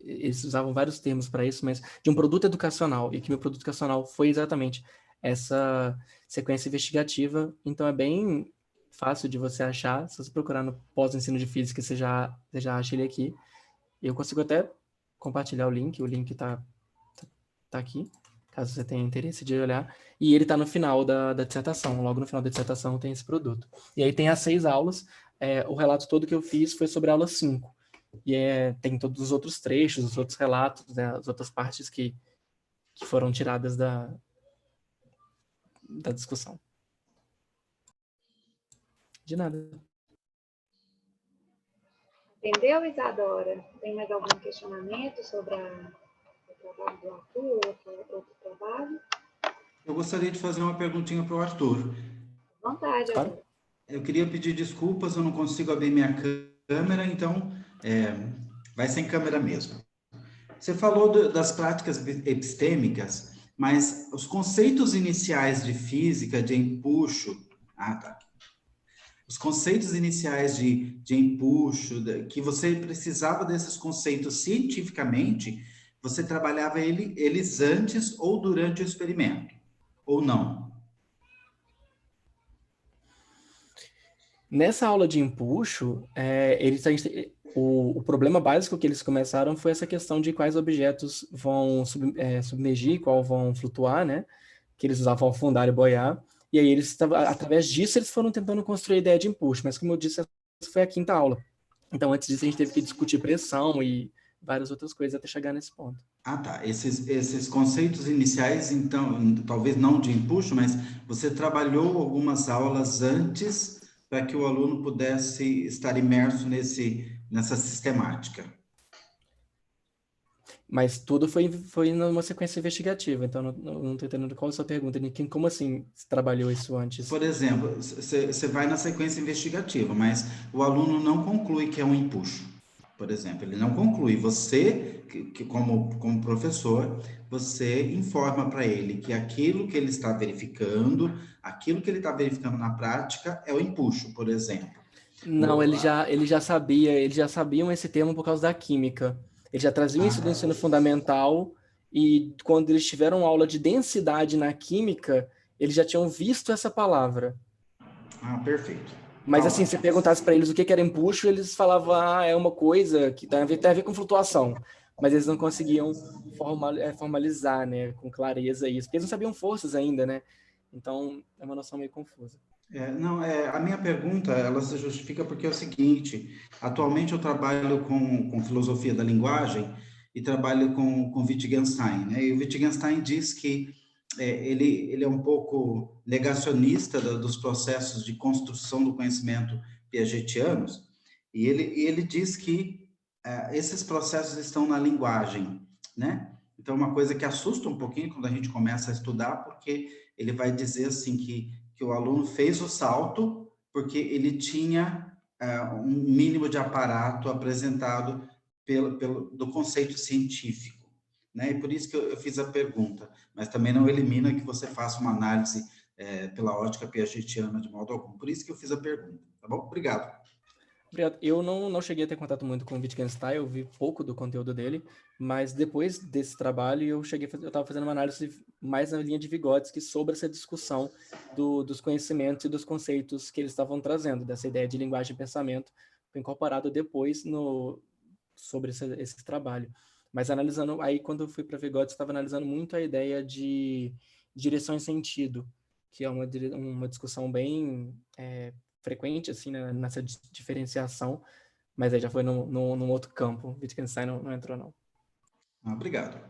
Eles usavam vários termos para isso, mas de um produto educacional, e que meu produto educacional foi exatamente essa sequência investigativa. Então é bem fácil de você achar. Se você procurar no pós-ensino de física, você já acha ele aqui. Eu consigo até compartilhar o link está aqui, caso você tenha interesse de olhar. E ele está no final da dissertação, logo no final da dissertação tem esse produto. E aí tem as 6 aulas. O relato todo que eu fiz foi sobre a aula 5. E tem todos os outros trechos, os outros relatos, né, as outras partes que foram tiradas da discussão. De nada. Entendeu, Isadora? Tem mais algum questionamento sobre o trabalho do Arthur, outro trabalho? Eu gostaria de fazer uma perguntinha para o Arthur. À vontade, Arthur. Claro. Eu queria pedir desculpas, eu não consigo abrir minha câmera, então vai sem câmera mesmo. Você falou das práticas epistêmicas, mas os conceitos iniciais de física, de empuxo... Os conceitos iniciais de empuxo, que você precisava desses conceitos cientificamente, você trabalhava eles antes ou durante o experimento, ou não? Nessa aula de empuxo, o problema básico que eles começaram foi essa questão de quais objetos vão submergir, qual vão flutuar, né? Que eles usavam afundar e boiar. E aí, através disso, eles foram tentando construir a ideia de empuxo. Mas, como eu disse, essa foi a 5ª aula. Então, antes disso, a gente teve que discutir pressão e várias outras coisas até chegar nesse ponto. Ah, tá. Esses conceitos iniciais, então, talvez não de empuxo, mas você trabalhou algumas aulas antes para que o aluno pudesse estar imerso nessa sistemática. Mas tudo foi numa sequência investigativa, então não estou entendendo qual é a sua pergunta, Niquim. Como assim você trabalhou isso antes? Por exemplo, você vai na sequência investigativa, mas o aluno não conclui que é um empuxo, por exemplo, ele não conclui. Você, como professor, você informa para ele que aquilo que ele está verificando, aquilo que ele está verificando na prática é o empuxo, por exemplo. Não, eles já sabiam esse termo por causa da química. Eles já traziam isso do ensino fundamental, e quando eles tiveram aula de densidade na química, eles já tinham visto essa palavra. Ah, perfeito. Mas assim, se perguntasse para eles o que era empuxo, eles falavam, é uma coisa que tem a ver com flutuação. mas eles não conseguiam formalizar, né, com clareza isso, porque eles não sabiam forças ainda, né? Então, é uma noção meio confusa. A minha pergunta, ela se justifica porque é o seguinte: atualmente eu trabalho com filosofia da linguagem e trabalho com Wittgenstein, né? E o Wittgenstein diz que ele é um pouco negacionista dos processos de construção do conhecimento piagetianos, e ele diz que esses processos estão na linguagem, né? Então, uma coisa que assusta um pouquinho quando a gente começa a estudar, porque ele vai dizer assim que o aluno fez o salto porque ele tinha um mínimo de aparato apresentado do conceito científico, né? E por isso que eu fiz a pergunta, mas também não elimina que você faça uma análise pela ótica piagetiana de modo algum. Por isso que eu fiz a pergunta, tá bom? Obrigado. Obrigado. Eu não cheguei a ter contato muito com o Wittgenstein, eu vi pouco do conteúdo dele, mas depois desse trabalho eu estava fazendo uma análise mais na linha de Vygotsky sobre essa discussão dos conhecimentos e dos conceitos que eles estavam trazendo, dessa ideia de linguagem e pensamento, foi incorporado depois sobre esse trabalho. Mas analisando, aí quando eu fui para Vygotsky, estava analisando muito a ideia de direção e sentido, que é uma discussão bem frequente, assim, né, nessa diferenciação, mas aí já foi num outro campo. Wittgenstein não entrou, não. Obrigado.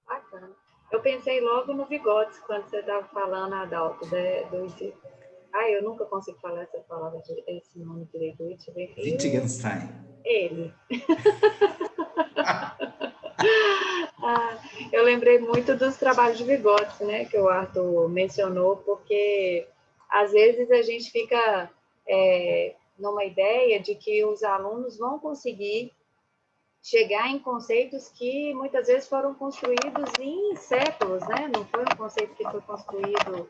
Bacana. Eu pensei logo no Vygotsky quando você estava falando, Adalto, eu nunca consigo falar essa palavra, esse nome direito. Wittgenstein. Ele. Eu lembrei muito dos trabalhos de Vygotsky, né, que o Arthur mencionou, porque às vezes a gente fica numa ideia de que os alunos vão conseguir chegar em conceitos que muitas vezes foram construídos em séculos, né? Não foi um conceito que foi construído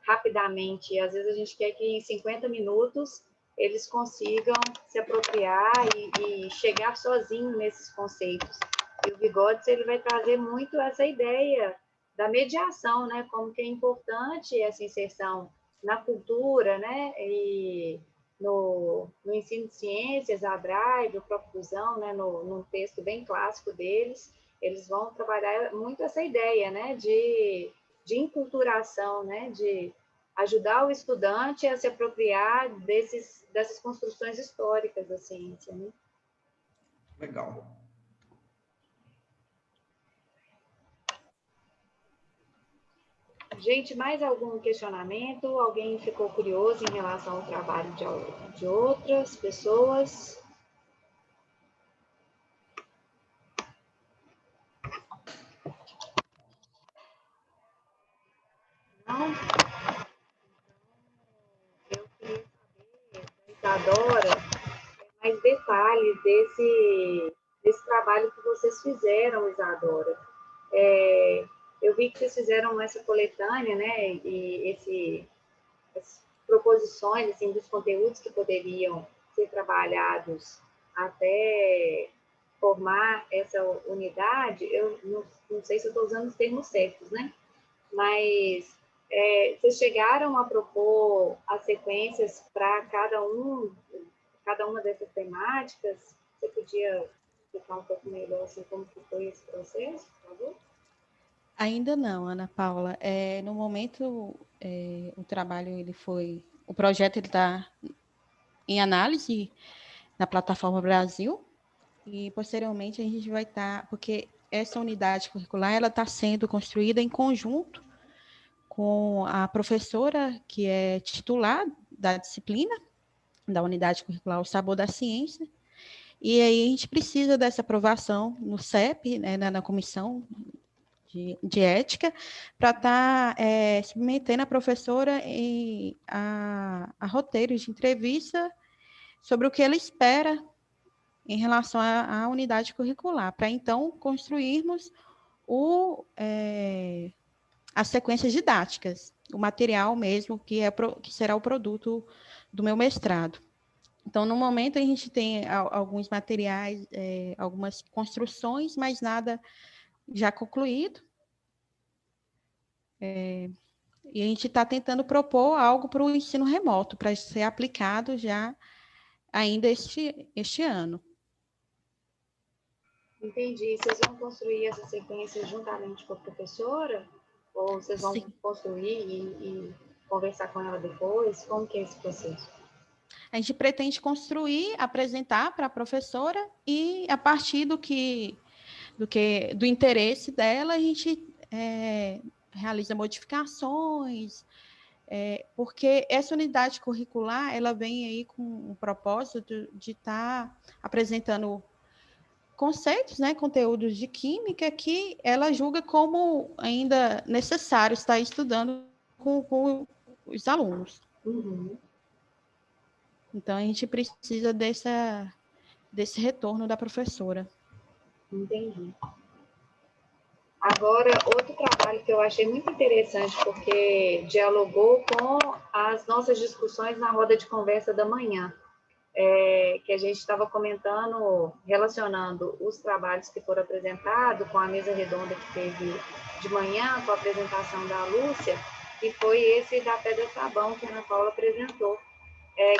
rapidamente. E às vezes a gente quer que em 50 minutos eles consigam se apropriar e chegar sozinho nesses conceitos. E o Vygotsky, ele vai trazer muito essa ideia da mediação, né? Como que é importante essa inserção na cultura, né? E no ensino de ciências, a Braille, o próprio Duzão, né? Num texto bem clássico deles, eles vão trabalhar muito essa ideia, né? De enculturação, né? De ajudar o estudante a se apropriar dessas construções históricas da ciência, né? Legal. Gente, mais algum questionamento? Alguém ficou curioso em relação ao trabalho de outras pessoas? Não? Eu queria saber, Isadora, mais detalhes desse trabalho que vocês fizeram, Isadora. Eu vi que vocês fizeram essa coletânea, né, e as proposições assim, dos conteúdos que poderiam ser trabalhados até formar essa unidade. Eu não sei se eu estou usando os termos certos, né? Mas vocês chegaram a propor as sequências para cada uma dessas temáticas? Você podia explicar um pouco melhor assim, como que foi esse processo, por favor? Ainda não, Ana Paula. No momento, o projeto está em análise na plataforma Brasil e posteriormente a gente vai estar, porque essa unidade curricular ela está sendo construída em conjunto com a professora que é titular da disciplina da unidade curricular O Sabor da Ciência. E aí a gente precisa dessa aprovação no CEP, né, na comissão de ética, para estar submetendo a professora a roteiros de entrevista sobre o que ela espera em relação à unidade curricular, para então construirmos as sequências didáticas, o material mesmo que será o produto do meu mestrado. Então, no momento, a gente tem alguns materiais, algumas construções, mas nada já concluído. E a gente está tentando propor algo para o ensino remoto, para ser aplicado já ainda este ano. Entendi. Vocês vão construir essa sequência juntamente com a professora? Ou vocês vão Sim. construir e conversar com ela depois? Como que é esse processo? A gente pretende construir, apresentar para a professora e, a partir do interesse dela, a gente realiza modificações, porque essa unidade curricular, ela vem aí com um propósito de estar apresentando conceitos, né, conteúdos de química que ela julga como ainda necessário estar estudando com os alunos. Uhum. Então, a gente precisa desse retorno da professora. Entendi. Agora, outro trabalho que eu achei muito interessante, porque dialogou com as nossas discussões na roda de conversa da manhã, que a gente estava comentando, relacionando os trabalhos que foram apresentados com a mesa redonda que teve de manhã, com a apresentação da Lúcia, e foi esse da Pedra Sabão que a Ana Paula apresentou,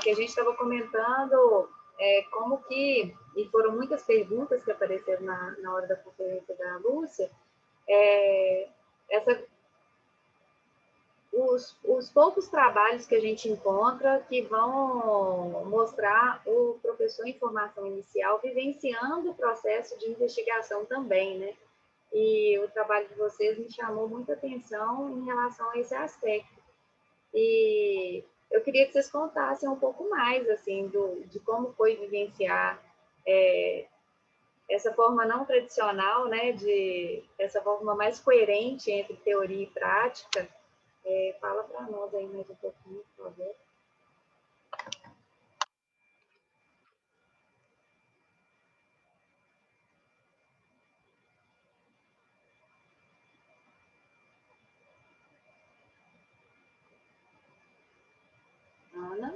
que a gente estava comentando como que, e foram muitas perguntas que apareceram na hora da conferência da Lúcia, os poucos trabalhos que a gente encontra que vão mostrar o professor em formação inicial vivenciando o processo de investigação também, né? E o trabalho de vocês me chamou muita atenção em relação a esse aspecto. E eu queria que vocês contassem um pouco mais, assim, de como foi vivenciar essa forma não tradicional, né, essa forma mais coerente entre teoria e prática. Fala para nós aí mais um pouquinho, por favor. Ana?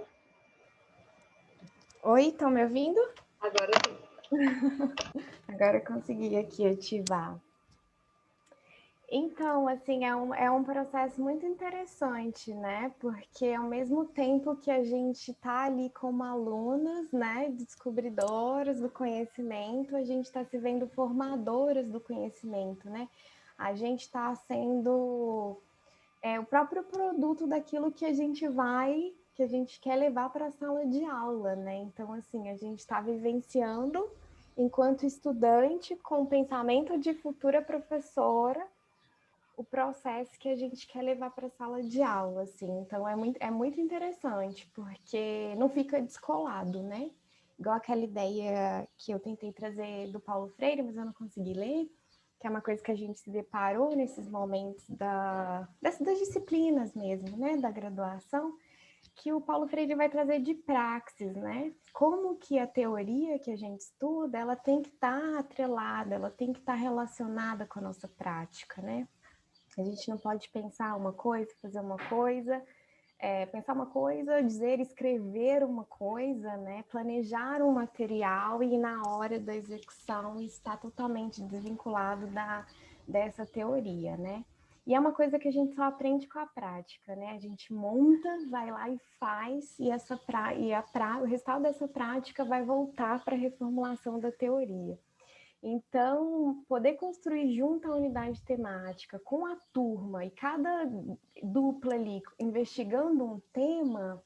Oi, estão me ouvindo? Agora sim. Agora eu consegui aqui ativar. Então, assim, é um processo muito interessante, né? Porque ao mesmo tempo que a gente está ali como alunas, né, descobridoras do conhecimento, a gente está se vendo formadoras do conhecimento, né? A gente está sendo o próprio produto daquilo que a gente quer levar para a sala de aula, né? Então, assim, a gente está vivenciando, enquanto estudante, com o pensamento de futura professora, o processo que a gente quer levar para a sala de aula, assim. Então, é muito interessante, porque não fica descolado, né? Igual aquela ideia que eu tentei trazer do Paulo Freire, mas eu não consegui ler, que é uma coisa que a gente se deparou nesses momentos das disciplinas mesmo, né? Da graduação, que o Paulo Freire vai trazer de praxis, né? Como que a teoria que a gente estuda, ela tem que estar atrelada, ela tem que estar relacionada com a nossa prática, né? A gente não pode pensar uma coisa, fazer uma coisa, pensar uma coisa, dizer, escrever uma coisa, né? Planejar um material e na hora da execução está totalmente desvinculado dessa teoria, né? E é uma coisa que a gente só aprende com a prática, né? A gente monta, vai lá e faz, e o resultado dessa prática vai voltar para a reformulação da teoria. Então, poder construir junto a unidade temática, com a turma e cada dupla ali investigando um tema,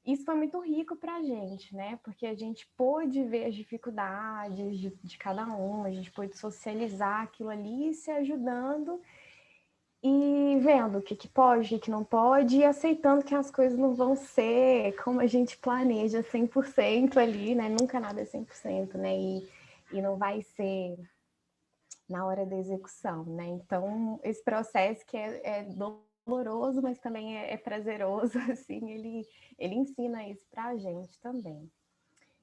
isso foi muito rico para a gente, né? Porque a gente pôde ver as dificuldades de cada um, a gente pôde socializar aquilo ali e se ajudando e vendo o que pode, o que não pode, e aceitando que as coisas não vão ser como a gente planeja 100% ali, né? Nunca nada é 100%, né? E não vai ser na hora da execução, né? Então, esse processo que é doloroso, mas também é prazeroso, assim, ele ensina isso para a gente também.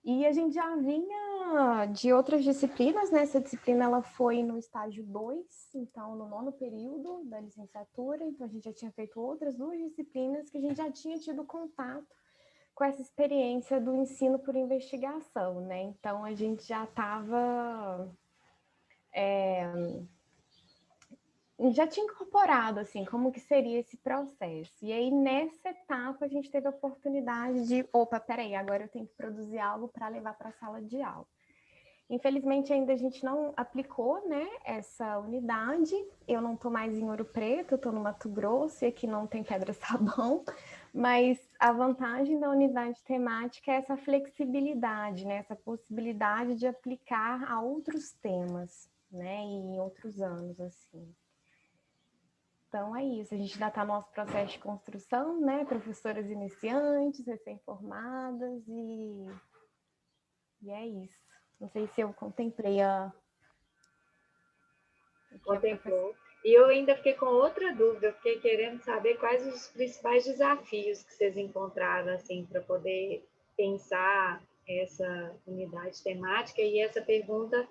E a gente já vinha de outras disciplinas, né? Essa disciplina ela foi no estágio 2, então no 9º período da licenciatura, então a gente já tinha feito outras 2 disciplinas que a gente já tinha tido contato com essa experiência do ensino por investigação, né? Então a gente já estava já tinha incorporado, assim, como que seria esse processo. E aí, nessa etapa, a gente teve a oportunidade de, peraí, agora eu tenho que produzir algo para levar para a sala de aula. Infelizmente, ainda a gente não aplicou, né, essa unidade. Eu não estou mais em Ouro Preto, eu estou no Mato Grosso, e aqui não tem pedra-sabão, mas a vantagem da unidade temática é essa flexibilidade, né, essa possibilidade de aplicar a outros temas, né, e em outros anos, assim. Então, é isso. A gente ainda está no nosso processo de construção, né, professoras iniciantes, recém-formadas, e é isso. Não sei se eu contemplei Contemplou. E eu ainda fiquei com outra dúvida, eu fiquei querendo saber quais os principais desafios que vocês encontraram, assim, para poder pensar essa unidade temática, e essa pergunta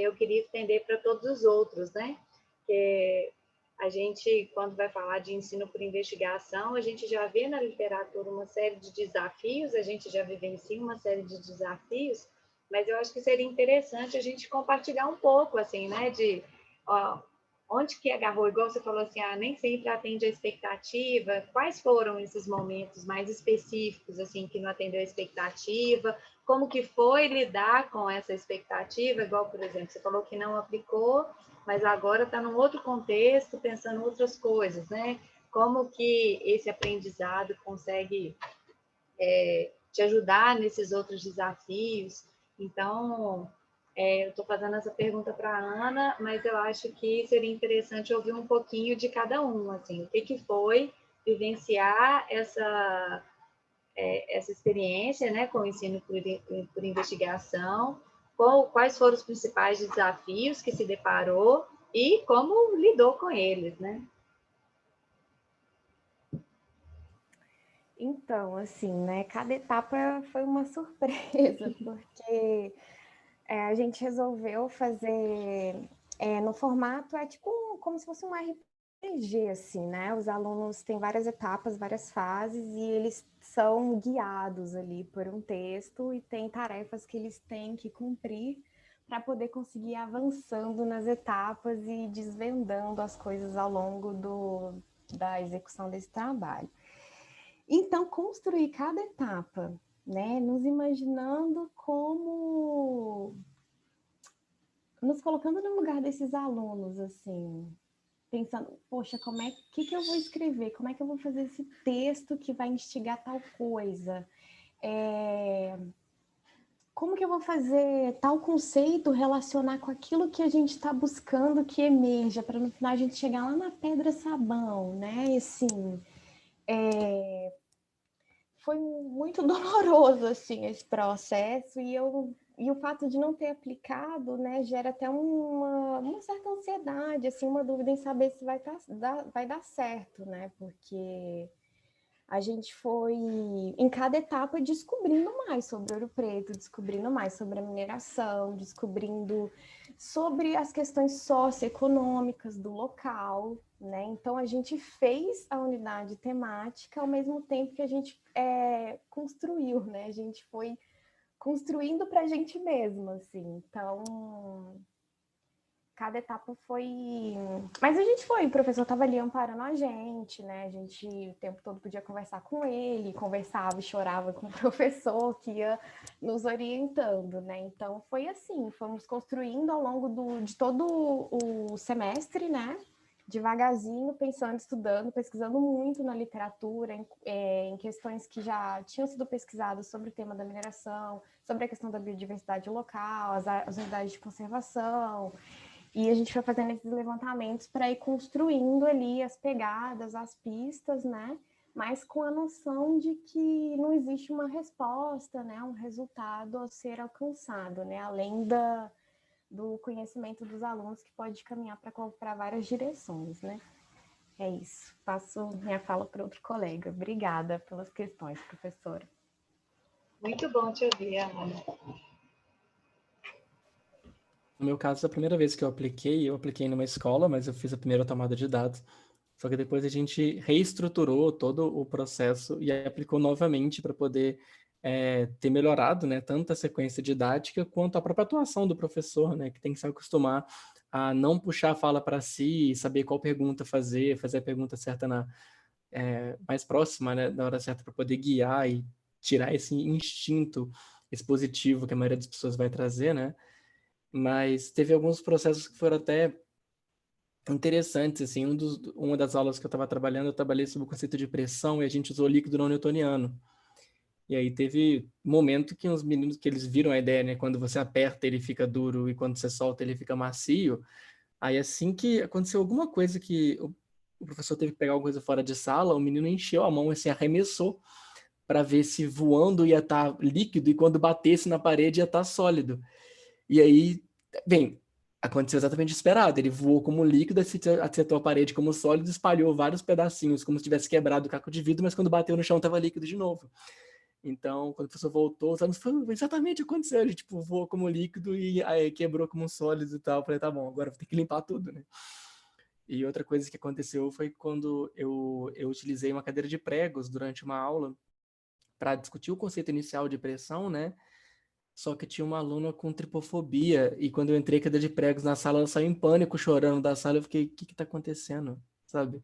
eu queria estender para todos os outros, né? Que a gente, quando vai falar de ensino por investigação, a gente já vê na literatura uma série de desafios, a gente já vivencia uma série de desafios, mas eu acho que seria interessante a gente compartilhar um pouco, assim, né, de ó, onde que agarrou, igual você falou assim, nem sempre atende a expectativa, quais foram esses momentos mais específicos, assim, que não atendeu a expectativa, como que foi lidar com essa expectativa, igual, por exemplo, você falou que não aplicou, mas agora está num outro contexto, pensando em outras coisas, né? Como que esse aprendizado consegue te ajudar nesses outros desafios? Então, eu estou fazendo essa pergunta para a Ana, mas eu acho que seria interessante ouvir um pouquinho de cada um, assim, o que foi vivenciar essa experiência, né, com o ensino por investigação, quais foram os principais desafios que se deparou e como lidou com eles, né? Então, assim, né, cada etapa foi uma surpresa, porque a gente resolveu fazer no formato, tipo como se fosse um RPG, assim, né? Os alunos têm várias etapas, várias fases, e eles são guiados ali por um texto e tem tarefas que eles têm que cumprir para poder conseguir ir avançando nas etapas e desvendando as coisas ao longo da execução desse trabalho. Então, construir cada etapa, né, nos imaginando como... nos colocando no lugar desses alunos, assim, pensando, poxa, que eu vou escrever? Como é que eu vou fazer esse texto que vai instigar tal coisa? Como que eu vou fazer tal conceito relacionar com aquilo que a gente está buscando que emerja, para no final a gente chegar lá na pedra-sabão, né? E assim... foi muito doloroso, assim, esse processo, e o fato de não ter aplicado, né, gera até uma certa ansiedade, assim, uma dúvida em saber se vai dar certo, né, porque a gente foi, em cada etapa, descobrindo mais sobre Ouro Preto, descobrindo mais sobre a mineração, descobrindo sobre as questões socioeconômicas do local, né? Então, a gente fez a unidade temática ao mesmo tempo que a gente construiu, né? A gente foi construindo para a gente mesma, assim. Então, cada etapa foi... Mas a gente foi, o professor estava ali amparando a gente, né? A gente o tempo todo podia conversar com ele, conversava e chorava com o professor que ia nos orientando, né? Então foi assim, fomos construindo ao longo de todo o semestre, né? Devagarzinho, pensando, estudando, pesquisando muito na literatura, em questões que já tinham sido pesquisadas sobre o tema da mineração, sobre a questão da biodiversidade local, as unidades de conservação. E a gente foi fazendo esses levantamentos para ir construindo ali as pegadas, as pistas, né? Mas com a noção de que não existe uma resposta, né? Um resultado a ser alcançado, né? Além do conhecimento dos alunos, que pode caminhar para várias direções, né? É isso. Passo minha fala para outro colega. Obrigada pelas questões, professora. Muito bom te ouvir, Ana. No meu caso, a primeira vez que eu apliquei numa escola, mas eu fiz a primeira tomada de dados. Só que depois a gente reestruturou todo o processo e aplicou novamente para poder ter melhorado, né, tanto a sequência didática quanto a própria atuação do professor, né, que tem que se acostumar a não puxar a fala para si, saber qual pergunta fazer a pergunta certa mais próxima, né, na hora certa, para poder guiar e tirar esse instinto expositivo que a maioria das pessoas vai trazer, né? Mas teve alguns processos que foram até interessantes, assim. Uma das aulas que eu estava trabalhando, eu trabalhei sobre o conceito de pressão e a gente usou líquido não newtoniano. E aí teve momento que os meninos, que eles viram a ideia, né? Quando você aperta, ele fica duro, e quando você solta, ele fica macio. Aí assim que aconteceu alguma coisa que o professor teve que pegar alguma coisa fora de sala, o menino encheu a mão, assim, arremessou para ver se voando ia estar líquido e quando batesse na parede ia estar sólido. E aí, bem, aconteceu exatamente o esperado. Ele voou como líquido, acertou a parede como sólido, espalhou vários pedacinhos, como se tivesse quebrado o caco de vidro, mas quando bateu no chão estava líquido de novo. Então, quando o professor voltou, os alunos falaram, exatamente aconteceu. Ele, tipo, voou como líquido e aí quebrou como um sólido e tal. Eu falei, tá bom, agora vou ter que limpar tudo, né? E outra coisa que aconteceu foi quando eu utilizei uma cadeira de pregos durante uma aula para discutir o conceito inicial de pressão, né? Só que tinha uma aluna com tripofobia, e quando eu entrei cadeira de pregos na sala, ela saiu em pânico, chorando da sala. Eu fiquei, o que que tá acontecendo? Sabe?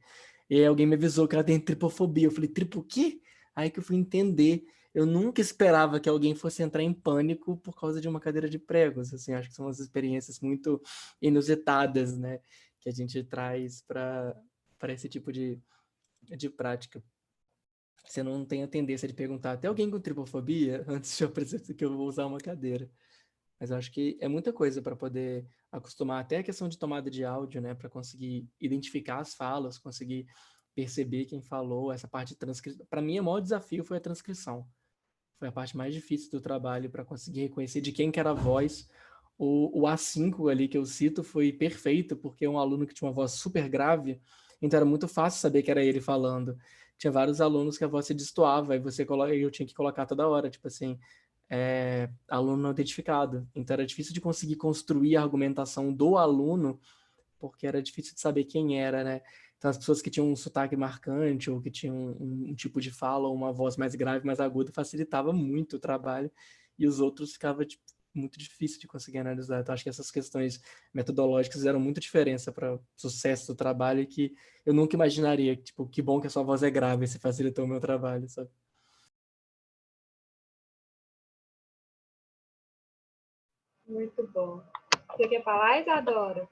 E aí alguém me avisou que ela tem tripofobia. Eu falei, tripo o quê? Aí que eu fui entender. Eu nunca esperava que alguém fosse entrar em pânico por causa de uma cadeira de pregos. Assim, acho que são umas experiências muito inusitadas, né? Que a gente traz para esse tipo de prática. Você não tem a tendência de perguntar, tem alguém com tripofobia? Antes de eu apresentar que eu vou usar uma cadeira. Mas eu acho que é muita coisa para poder acostumar, até a questão de tomada de áudio, né? Para conseguir identificar as falas, conseguir perceber quem falou, essa parte de transcrição. Para mim, o maior desafio foi a transcrição. Foi a parte mais difícil do trabalho para conseguir reconhecer de quem que era a voz. O A5 ali que eu cito foi perfeito, porque é um aluno que tinha uma voz super grave, então era muito fácil saber que era ele falando. Tinha vários alunos que a voz se destoava, e eu tinha que colocar toda hora, tipo assim, aluno não identificado. Então era difícil de conseguir construir a argumentação do aluno, porque era difícil de saber quem era, né? Então as pessoas que tinham um sotaque marcante, ou que tinham um tipo de fala, ou uma voz mais grave, mais aguda, facilitava muito o trabalho, e os outros ficava tipo, muito difícil de conseguir analisar. Então acho que essas questões metodológicas fizeram muita diferença para o sucesso do trabalho, e que eu nunca imaginaria, tipo, que bom que a sua voz é grave, se facilitou o meu trabalho, sabe? Muito bom. Você quer falar, Isadora?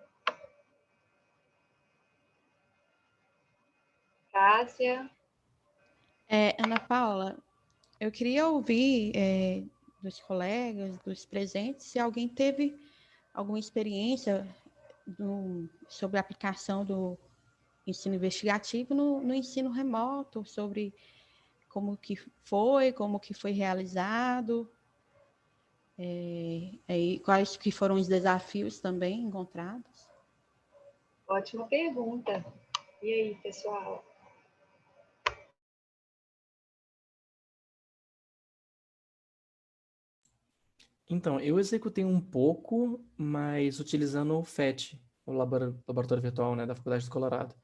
Cássia? Ana Paula, eu queria ouvir dos colegas, dos presentes, se alguém teve alguma experiência sobre a aplicação do ensino investigativo no ensino remoto, sobre como que foi realizado, e quais que foram os desafios também encontrados. Ótima pergunta. E aí, pessoal? Então, eu executei um pouco, mas utilizando o FET, o laboratório virtual, né, da Faculdade do Colorado.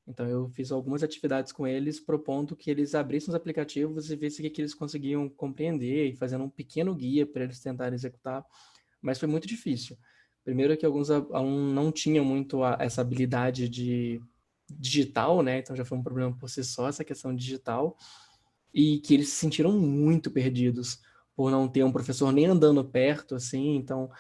Então, eu fiz algumas atividades com eles, propondo que eles abrissem os aplicativos e vissem o que eles conseguiam compreender, e fazendo um pequeno guia para eles tentarem executar, mas foi muito difícil. Primeiro que alguns alunos não tinham muito essa habilidade de digital, né, então já foi um problema por si só, essa questão digital, e que eles se sentiram muito perdidos por não ter um professor nem andando perto, assim. Então